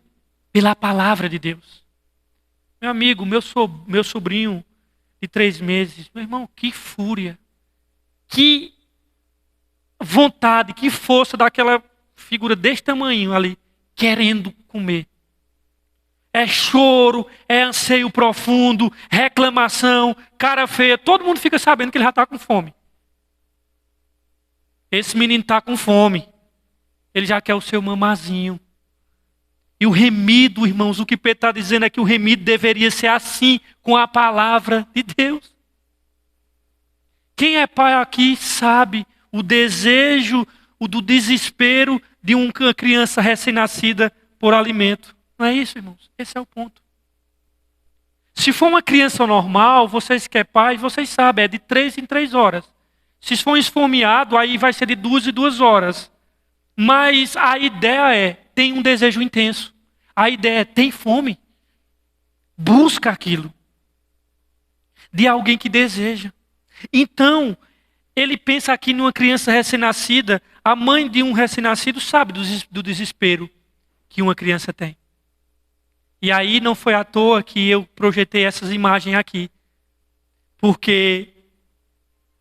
pela palavra de Deus. Meu amigo, meu sobrinho de 3 meses, meu irmão, que fúria, que vontade, que força daquela figura desse tamanho ali, querendo comer. É choro, é anseio profundo, reclamação, cara feia, todo mundo fica sabendo que ele já está com fome. Esse menino está com fome. Ele já quer o seu mamazinho. E o remido, irmãos, o que Pedro está dizendo é que o remido deveria ser assim, com a palavra de Deus. Quem é pai aqui sabe o desejo, o do desespero de uma criança recém-nascida por alimento. Não é isso, irmãos? Esse é o ponto. Se for uma criança normal, vocês que é pai, vocês sabem, é de 3 em 3 horas. Se for esfomeado, aí vai ser de 2 em 2 horas. Mas a ideia é, tem um desejo intenso. A ideia é, tem fome. Busca aquilo. De alguém que deseja. Então, ele pensa aqui numa criança recém-nascida. A mãe de um recém-nascido sabe do desespero que uma criança tem. E aí não foi à toa que eu projetei essas imagens aqui. Porque,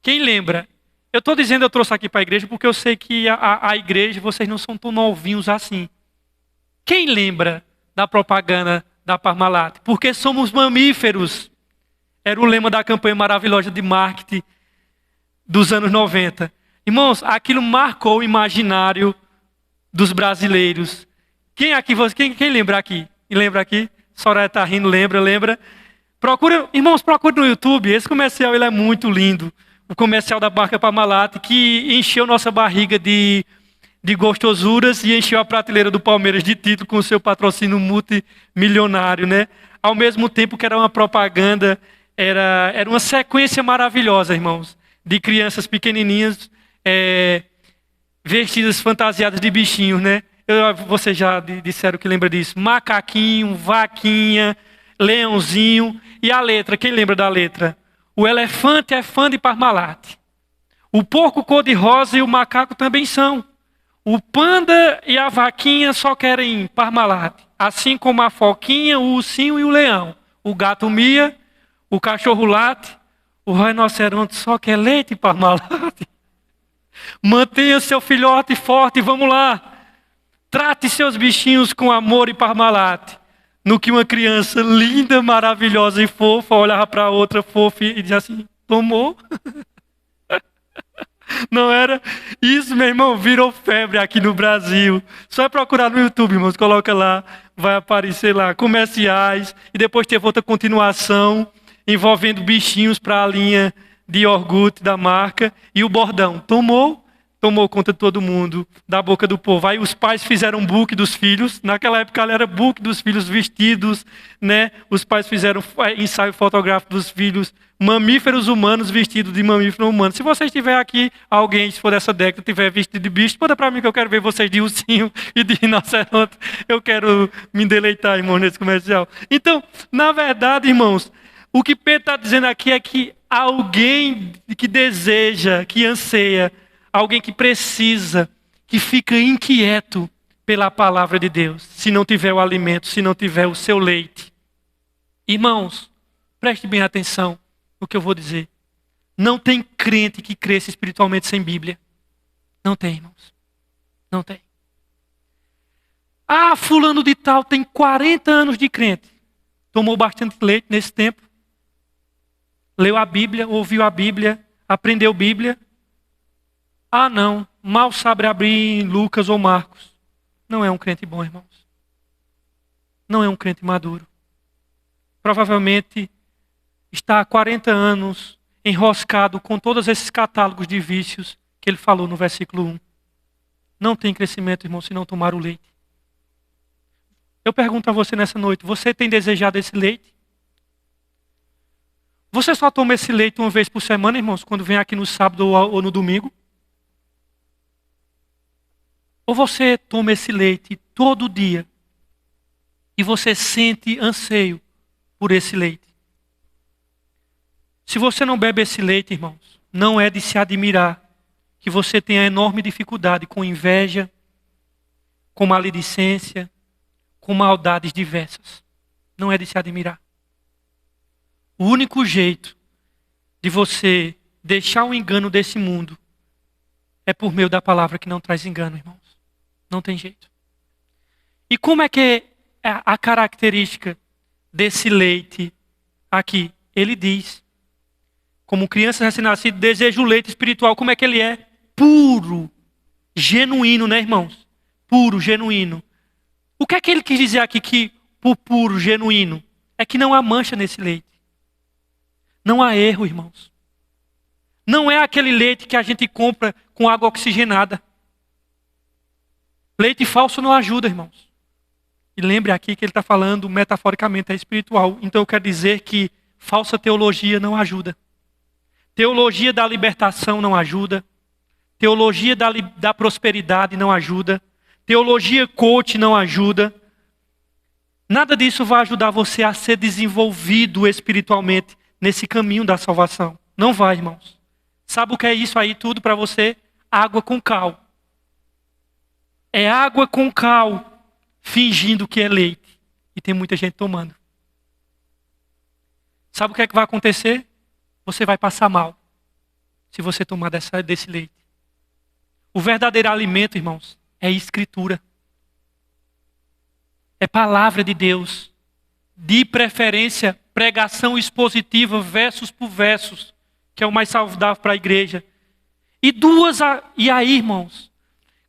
quem lembra? Eu estou dizendo eu trouxe aqui para a igreja porque eu sei que a igreja, vocês não são tão novinhos assim. Quem lembra da propaganda da Parmalat? Porque somos mamíferos. Era o lema da campanha maravilhosa de marketing dos anos 90. Irmãos, aquilo marcou o imaginário dos brasileiros. Quem lembra aqui? E lembra aqui? Soraya está rindo, lembra? Irmãos, procure no YouTube. Esse comercial ele é muito lindo. O comercial da marca Parmalat, que encheu nossa barriga de gostosuras e encheu a prateleira do Palmeiras de título com o seu patrocínio multimilionário, né? Ao mesmo tempo que era uma propaganda, era uma sequência maravilhosa, irmãos, de crianças pequenininhas vestidas fantasiadas de bichinhos, né? Vocês já disseram que lembra disso. Macaquinho, vaquinha, leãozinho. E a letra, quem lembra da letra? O elefante é fã de Parmalat. O porco cor-de-rosa e o macaco também são. O panda e a vaquinha só querem Parmalat. Assim como a foquinha, o ursinho e o leão. O gato mia, o cachorro late, o rinoceronte só quer leite e Parmalat. Mantenha seu filhote forte, vamos lá. Trate seus bichinhos com amor e Parmalat. No que uma criança linda, maravilhosa e fofa olhava para outra fofa e dizia assim, tomou? Não era? Isso, meu irmão, virou febre aqui no Brasil. Só é procurar no YouTube, irmãos, coloca lá, vai aparecer lá, comerciais. E depois teve outra continuação, envolvendo bichinhos para a linha de iogurte da marca. E o bordão, tomou conta de todo mundo, da boca do povo. Aí os pais fizeram book dos filhos. Naquela época era book dos filhos vestidos, né? Os pais fizeram ensaio fotográfico dos filhos, mamíferos humanos vestidos de mamífero humano. Se você estiver aqui, alguém, se for dessa década, estiver vestido de bicho, manda para mim que eu quero ver vocês de ursinho e de rinoceronte. Eu quero me deleitar, irmão, nesse comercial. Então, na verdade, irmãos, o que Pedro está dizendo aqui é que alguém que deseja, que anseia, alguém que precisa, que fica inquieto pela palavra de Deus, se não tiver o alimento, se não tiver o seu leite. Irmãos, preste bem atenção no que eu vou dizer. Não tem crente que cresça espiritualmente sem Bíblia. Não tem, irmãos. Não tem. Ah, fulano de tal tem 40 anos de crente. Tomou bastante leite nesse tempo. Leu a Bíblia, ouviu a Bíblia, aprendeu Bíblia. Ah, não, mal sabe abrir Lucas ou Marcos. Não é um crente bom, irmãos. Não é um crente maduro. Provavelmente está há 40 anos enroscado com todos esses catálogos de vícios que ele falou no versículo 1. Não tem crescimento, irmão, se não tomar o leite. Eu pergunto a você nessa noite, você tem desejado esse leite? Você só toma esse leite uma vez por semana, irmãos, quando vem aqui no sábado ou no domingo? Ou você toma esse leite todo dia e você sente anseio por esse leite? Se você não bebe esse leite, irmãos, não é de se admirar que você tenha enorme dificuldade com inveja, com maledicência, com maldades diversas. Não é de se admirar. O único jeito de você deixar o engano desse mundo é por meio da palavra que não traz engano, irmãos. Não tem jeito. E como é que é a característica desse leite aqui? Ele diz, como criança recém-nascida, deseja o leite espiritual. Como é que ele é? Puro, genuíno, né, irmãos? puro, genuíno. O que é que ele quis dizer aqui que por puro, genuíno? É que não há mancha nesse leite. Não há erro, irmãos. Não é aquele leite que a gente compra com água oxigenada. Leite falso não ajuda, irmãos. E lembre aqui que ele está falando metaforicamente, é espiritual. Então eu quero dizer que falsa teologia não ajuda. Teologia da libertação não ajuda. Teologia da prosperidade não ajuda. Teologia coach não ajuda. Nada disso vai ajudar você a ser desenvolvido espiritualmente nesse caminho da salvação. Não vai, irmãos. Sabe o que é isso aí tudo para você? Água com cal. É água com cal, fingindo que é leite. E tem muita gente tomando. Sabe o que é que vai acontecer? Você vai passar mal, se você tomar desse leite. O verdadeiro alimento, irmãos, é escritura. É palavra de Deus. De preferência, pregação expositiva, versos por versos, que é o mais saudável para a igreja. E aí, irmãos,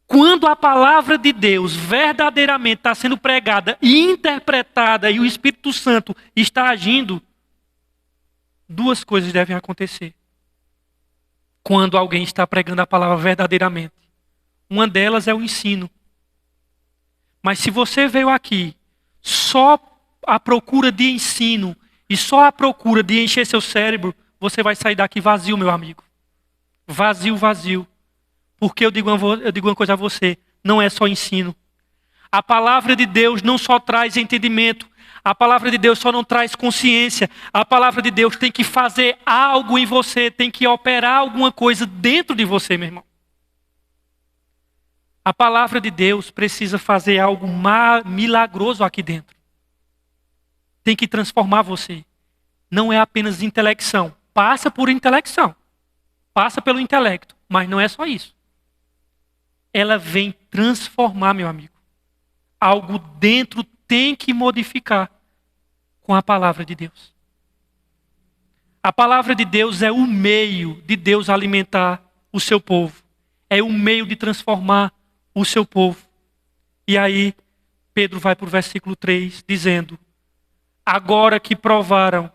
quando a palavra de Deus verdadeiramente está sendo pregada e interpretada e o Espírito Santo está agindo, duas coisas devem acontecer. Quando alguém está pregando a palavra verdadeiramente. Uma delas é o ensino. Mas se você veio aqui só à procura de ensino e só à procura de encher seu cérebro, você vai sair daqui vazio, meu amigo. Vazio, vazio. Porque eu digo uma coisa a você, não é só ensino. A palavra de Deus não só traz entendimento, a palavra de Deus só não traz consciência. A palavra de Deus tem que fazer algo em você, tem que operar alguma coisa dentro de você, meu irmão. A palavra de Deus precisa fazer algo milagroso aqui dentro. Tem que transformar você. Não é apenas intelecção. Passa por intelecção. Passa pelo intelecto. Mas não é só isso. Ela vem transformar, meu amigo. Algo dentro tem que modificar com a palavra de Deus. A palavra de Deus é o meio de Deus alimentar o seu povo. É o meio de transformar o seu povo. E aí, Pedro vai para o versículo 3, dizendo: agora que provaram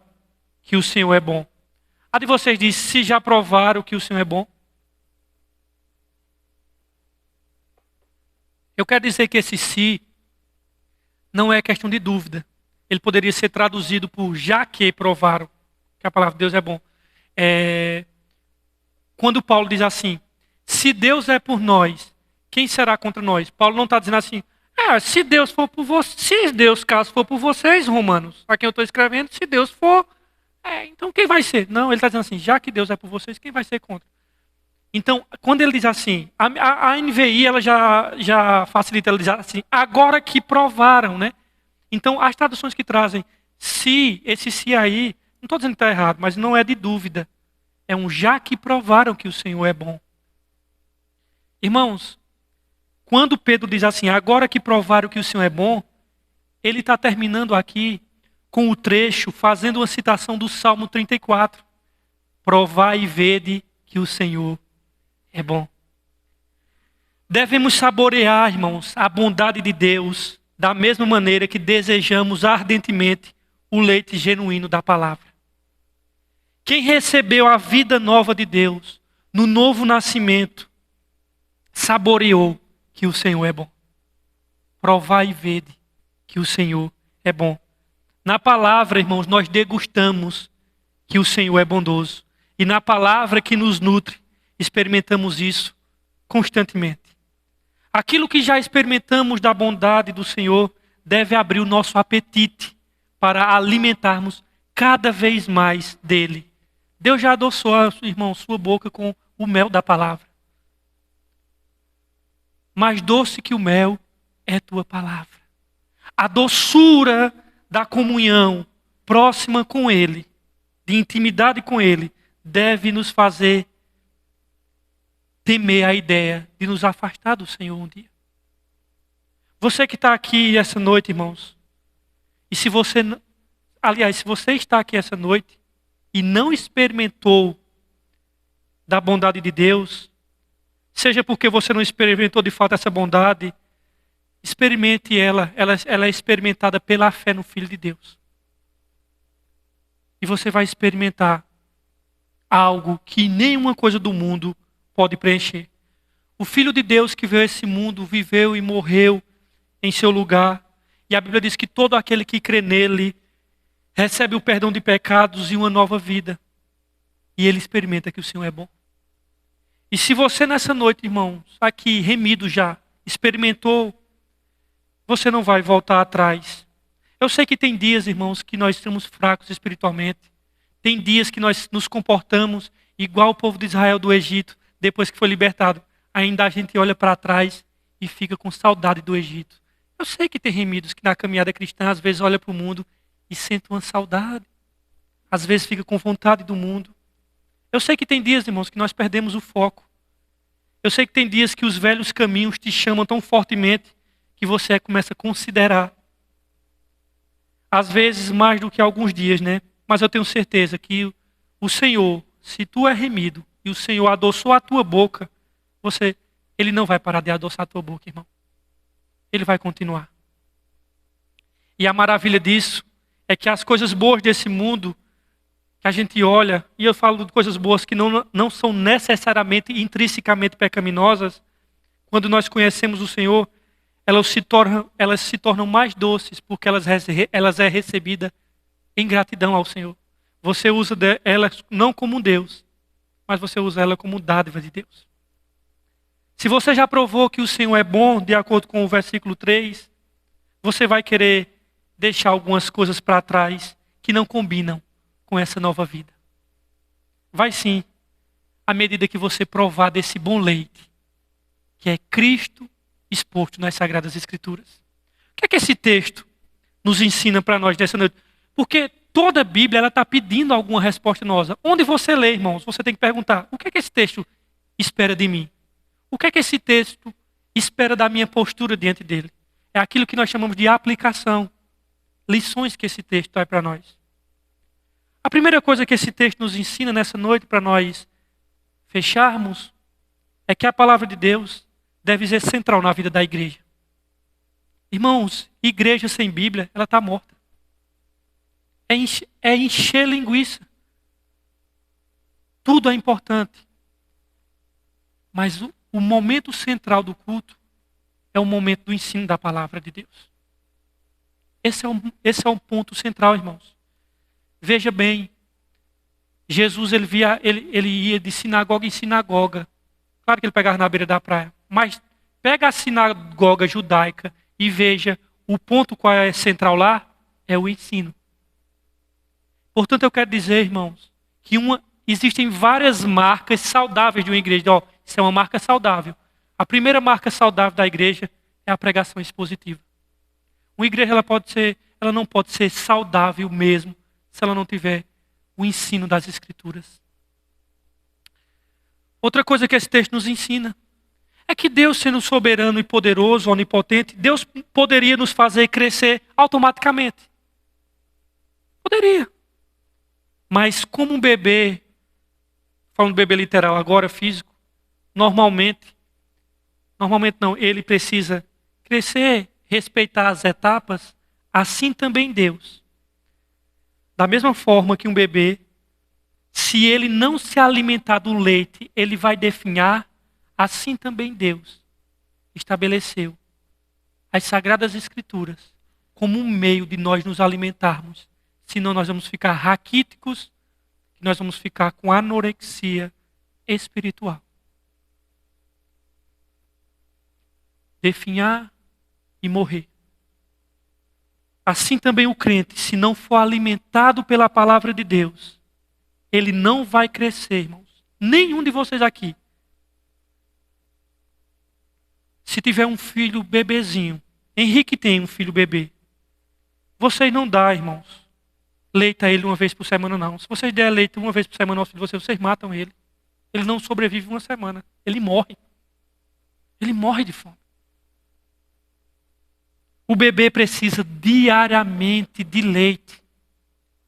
que o Senhor é bom. A de vocês diz: se já provaram que o Senhor é bom? Eu quero dizer que esse se não é questão de dúvida. Ele poderia ser traduzido por já que provaram que a palavra de Deus é bom. Quando Paulo diz assim: se Deus é por nós, quem será contra nós? Paulo não está dizendo assim: se Deus for por vocês, se Deus caso for por vocês, romanos, a quem eu estou escrevendo, se Deus for, então quem vai ser? Não, ele está dizendo assim: já que Deus é por vocês, quem vai ser contra? Então, quando ele diz assim, a NVI ela já facilita, ela diz assim: agora que provaram, né? Então, as traduções que trazem se, esse se aí, não estou dizendo que está errado, mas não é de dúvida. É um já que provaram que o Senhor é bom. Irmãos, quando Pedro diz assim: agora que provaram que o Senhor é bom, ele está terminando aqui com o trecho, fazendo uma citação do Salmo 34. Provai e vede que o Senhor é bom. Devemos saborear, irmãos, a bondade de Deus, da mesma maneira que desejamos ardentemente o leite genuíno da palavra. Quem recebeu a vida nova de Deus, no novo nascimento, saboreou que o Senhor é bom. Provai e vede que o Senhor é bom. Na palavra, irmãos, nós degustamos que o Senhor é bondoso. E na palavra que nos nutre, experimentamos isso constantemente. Aquilo que já experimentamos da bondade do Senhor deve abrir o nosso apetite para alimentarmos cada vez mais dele. Deus já adoçou, irmão, sua boca com o mel da palavra. Mais doce que o mel é tua palavra. A doçura da comunhão próxima com ele, de intimidade com ele, deve nos fazer temer a ideia de nos afastar do Senhor um dia. Você que está aqui essa noite, irmãos, e se você está aqui essa noite e não experimentou da bondade de Deus, seja porque você não experimentou de fato essa bondade, experimente ela é experimentada pela fé no Filho de Deus. E você vai experimentar algo que nenhuma coisa do mundo pode preencher. O Filho de Deus que veio a esse mundo, viveu e morreu em seu lugar. E a Bíblia diz que todo aquele que crê nele recebe o perdão de pecados e uma nova vida. E ele experimenta que o Senhor é bom. E se você nessa noite, irmãos, aqui remido já, experimentou, você não vai voltar atrás. Eu sei que tem dias, irmãos, que nós estamos fracos espiritualmente. Tem dias que nós nos comportamos igual o povo de Israel do Egito, depois que foi libertado. Ainda a gente olha para trás e fica com saudade do Egito. Eu sei que tem remidos que na caminhada cristã às vezes olha para o mundo e sente uma saudade. Às vezes fica com vontade do mundo. Eu sei que tem dias, irmãos, que nós perdemos o foco. Eu sei que tem dias que os velhos caminhos te chamam tão fortemente que você começa a considerar. Às vezes mais do que alguns dias, né? Mas eu tenho certeza que o Senhor, se tu é remido e o Senhor adoçou a tua boca, Ele não vai parar de adoçar a tua boca, irmão. Ele vai continuar. E a maravilha disso é que as coisas boas desse mundo, que a gente olha, e eu falo de coisas boas que não são necessariamente, intrinsecamente pecaminosas, quando nós conhecemos o Senhor, elas se tornam mais doces, porque elas é recebida em gratidão ao Senhor. Você usa elas não como um Deus, mas você usa ela como dádiva de Deus. Se você já provou que o Senhor é bom, de acordo com o versículo 3, você vai querer deixar algumas coisas para trás que não combinam com essa nova vida. Vai sim, à medida que você provar desse bom leite, que é Cristo exposto nas Sagradas Escrituras. O que é que esse texto nos ensina para nós nessa noite? Porque toda a Bíblia está pedindo alguma resposta nossa. Onde você lê, irmãos, você tem que perguntar, o que é que esse texto espera de mim? O que é que esse texto espera da minha postura diante dele? É aquilo que nós chamamos de aplicação. Lições que esse texto traz para nós. A primeira coisa que esse texto nos ensina nessa noite para nós fecharmos é que a palavra de Deus deve ser central na vida da igreja. Irmãos, igreja sem Bíblia, ela está morta. É encher linguiça. Tudo é importante. Mas o momento central do culto é o momento do ensino da palavra de Deus. Esse é um ponto central, irmãos. Veja bem, Jesus ele ia de sinagoga em sinagoga. Claro que ele pegava na beira da praia. Mas pega a sinagoga judaica e veja o ponto qual é central lá, é o ensino. Portanto, eu quero dizer, irmãos, que existem várias marcas saudáveis de uma igreja. Isso é uma marca saudável. A primeira marca saudável da igreja é a pregação expositiva. Uma igreja ela não pode ser saudável mesmo se ela não tiver o ensino das Escrituras. Outra coisa que esse texto nos ensina é que Deus, sendo soberano e poderoso, onipotente, Deus poderia nos fazer crescer automaticamente. Poderia. Mas como um bebê, falando bebê literal agora, físico, normalmente não, ele precisa crescer, respeitar as etapas, assim também Deus. Da mesma forma que um bebê, se ele não se alimentar do leite, ele vai definhar, assim também Deus estabeleceu as Sagradas Escrituras como um meio de nós nos alimentarmos. Senão nós vamos ficar raquíticos, nós vamos ficar com anorexia espiritual. Definhar e morrer. Assim também o crente, se não for alimentado pela palavra de Deus, ele não vai crescer, irmãos. Nenhum de vocês aqui. Se tiver um filho bebezinho, Henrique tem um filho bebê, vocês não dão, irmãos, leite a ele uma vez por semana, não. Se vocês der leite uma vez por semana ao filho de vocês matam ele. Ele não sobrevive uma semana. Ele morre. Ele morre de fome. O bebê precisa diariamente de leite.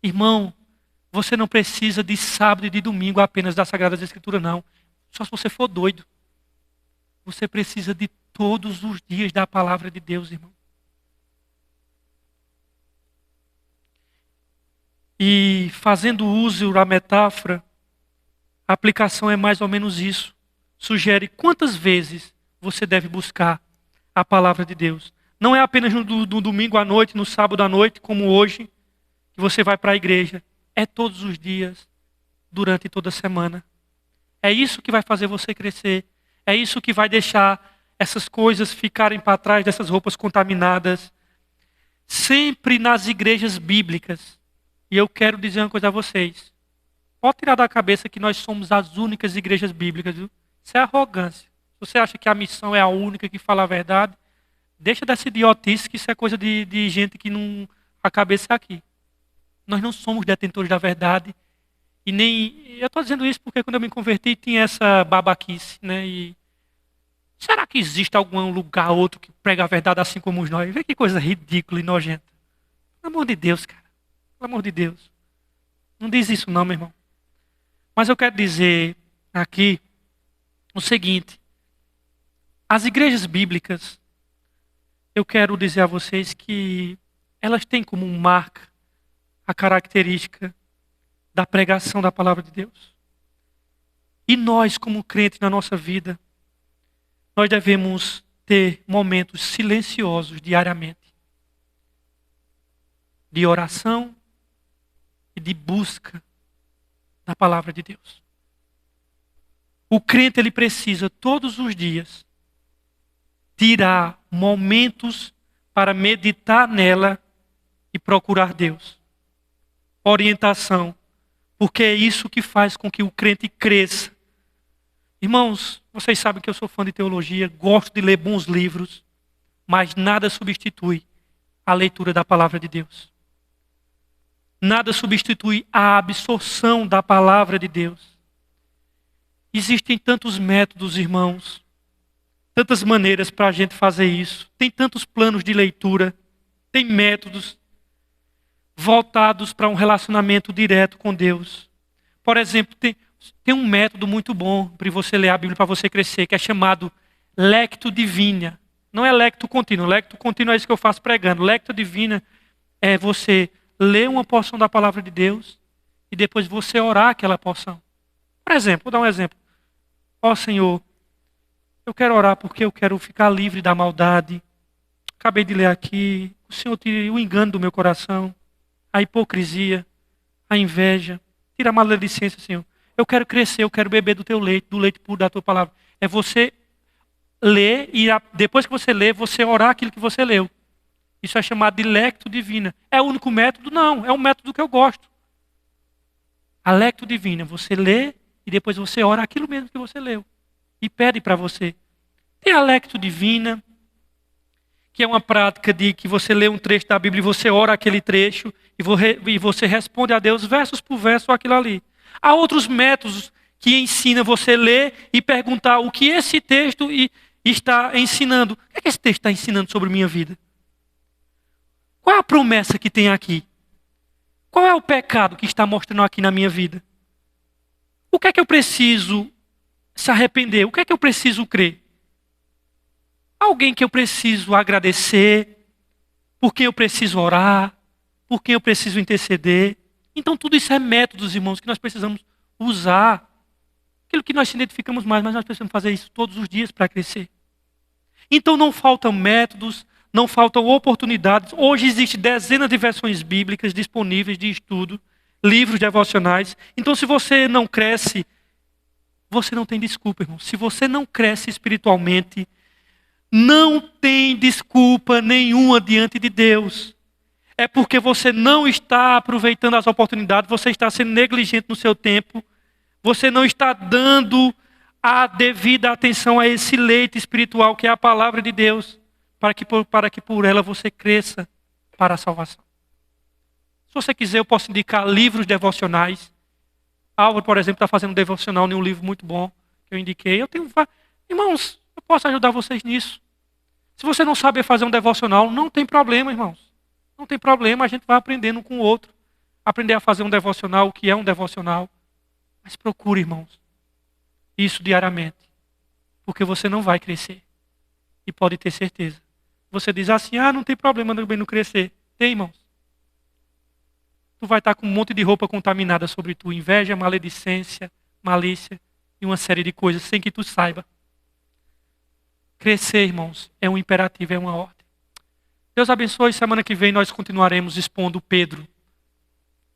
Irmão, você não precisa de sábado e de domingo apenas das Sagradas Escrituras, não. Só se você for doido. Você precisa de todos os dias da palavra de Deus, irmão. E fazendo uso da metáfora, a aplicação é mais ou menos isso. Sugere quantas vezes você deve buscar a palavra de Deus. Não é apenas no domingo à noite, no sábado à noite, como hoje, que você vai para a igreja. É todos os dias, durante toda a semana. É isso que vai fazer você crescer. É isso que vai deixar essas coisas ficarem para trás, dessas roupas contaminadas. Sempre nas igrejas bíblicas. E eu quero dizer uma coisa a vocês. Pode tirar da cabeça que nós somos as únicas igrejas bíblicas, viu? Isso é arrogância. Se você acha que a missão é a única que fala a verdade, deixa dessa idiotice, que isso é coisa de gente que não... A cabeça é aqui. Nós não somos detentores da verdade. E nem... Eu estou dizendo isso porque quando eu me converti tinha essa babaquice, né? E será que existe algum lugar outro que prega a verdade assim como nós? Vê que coisa ridícula e nojenta. Pelo amor de Deus, cara. Pelo amor de Deus. Não diz isso não, meu irmão. Mas eu quero dizer aqui o seguinte. As igrejas bíblicas, eu quero dizer a vocês que elas têm como marca a característica da pregação da palavra de Deus. E nós, como crentes na nossa vida, nós devemos ter momentos silenciosos diariamente. De oração e de busca da palavra de Deus. O crente, ele precisa todos os dias tirar momentos para meditar nela e procurar Deus. Orientação, porque é isso que faz com que o crente cresça. Irmãos, vocês sabem que eu sou fã de teologia, gosto de ler bons livros, mas nada substitui a leitura da palavra de Deus. Nada substitui a absorção da palavra de Deus. Existem tantos métodos, irmãos, tantas maneiras para a gente fazer isso. Tem tantos planos de leitura, tem métodos voltados para um relacionamento direto com Deus. Por exemplo, tem um método muito bom para você ler a Bíblia, para você crescer, que é chamado Lectio Divina. Não é lectio contínuo. Lectio contínuo é isso que eu faço pregando. Lectio Divina é você ler uma porção da palavra de Deus e depois você orar aquela porção. Por exemplo, vou dar um exemplo. Ó Senhor, eu quero orar porque eu quero ficar livre da maldade. Acabei de ler aqui. O Senhor tire o engano do meu coração, a hipocrisia, a inveja. Tira a maledicência, Senhor. Eu quero crescer, eu quero beber do teu leite, do leite puro da tua palavra. É você ler e depois que você lê, você orar aquilo que você leu. Isso é chamado de lectio divina. É o único método? Não, é um método que eu gosto. A lectio divina, você lê e depois você ora aquilo mesmo que você leu. E pede para você. Tem a lectio divina, que é uma prática de que você lê um trecho da Bíblia e você ora aquele trecho e você responde a Deus versos por verso aquilo ali. Há outros métodos que ensinam você a ler e perguntar o que esse texto está ensinando. O que é que esse texto está ensinando sobre minha vida? Qual é a promessa que tem aqui? Qual é o pecado que está mostrando aqui na minha vida? O que é que eu preciso se arrepender? O que é que eu preciso crer? Alguém que eu preciso agradecer, por quem eu preciso orar, por quem eu preciso interceder. Então tudo isso é métodos, irmãos, que nós precisamos usar. Aquilo que nós se identificamos mais, mas nós precisamos fazer isso todos os dias para crescer. Então não faltam métodos, não faltam oportunidades. Hoje existem dezenas de versões bíblicas disponíveis de estudo, livros devocionais. Então se você não cresce, você não tem desculpa, irmão. Se você não cresce espiritualmente, não tem desculpa nenhuma diante de Deus. É porque você não está aproveitando as oportunidades, você está sendo negligente no seu tempo, você não está dando a devida atenção a esse leite espiritual que é a palavra de Deus, para que por ela você cresça para a salvação. Se você quiser, eu posso indicar livros devocionais. Álvaro, por exemplo, está fazendo um devocional em um livro muito bom que eu indiquei. Irmãos, eu posso ajudar vocês nisso. Se você não sabe fazer um devocional, não tem problema, irmãos. Não tem problema, a gente vai aprendendo com o outro. Aprender a fazer um devocional, o que é um devocional. Mas procure, irmãos, isso diariamente. Porque você não vai crescer. E pode ter certeza. Você diz assim, não tem problema também não crescer. Tem, irmãos. Tu vai estar com um monte de roupa contaminada sobre tu. Inveja, maledicência, malícia e uma série de coisas sem que tu saiba. Crescer, irmãos, é um imperativo, é uma ordem. Deus abençoe. Semana que vem nós continuaremos expondo Pedro.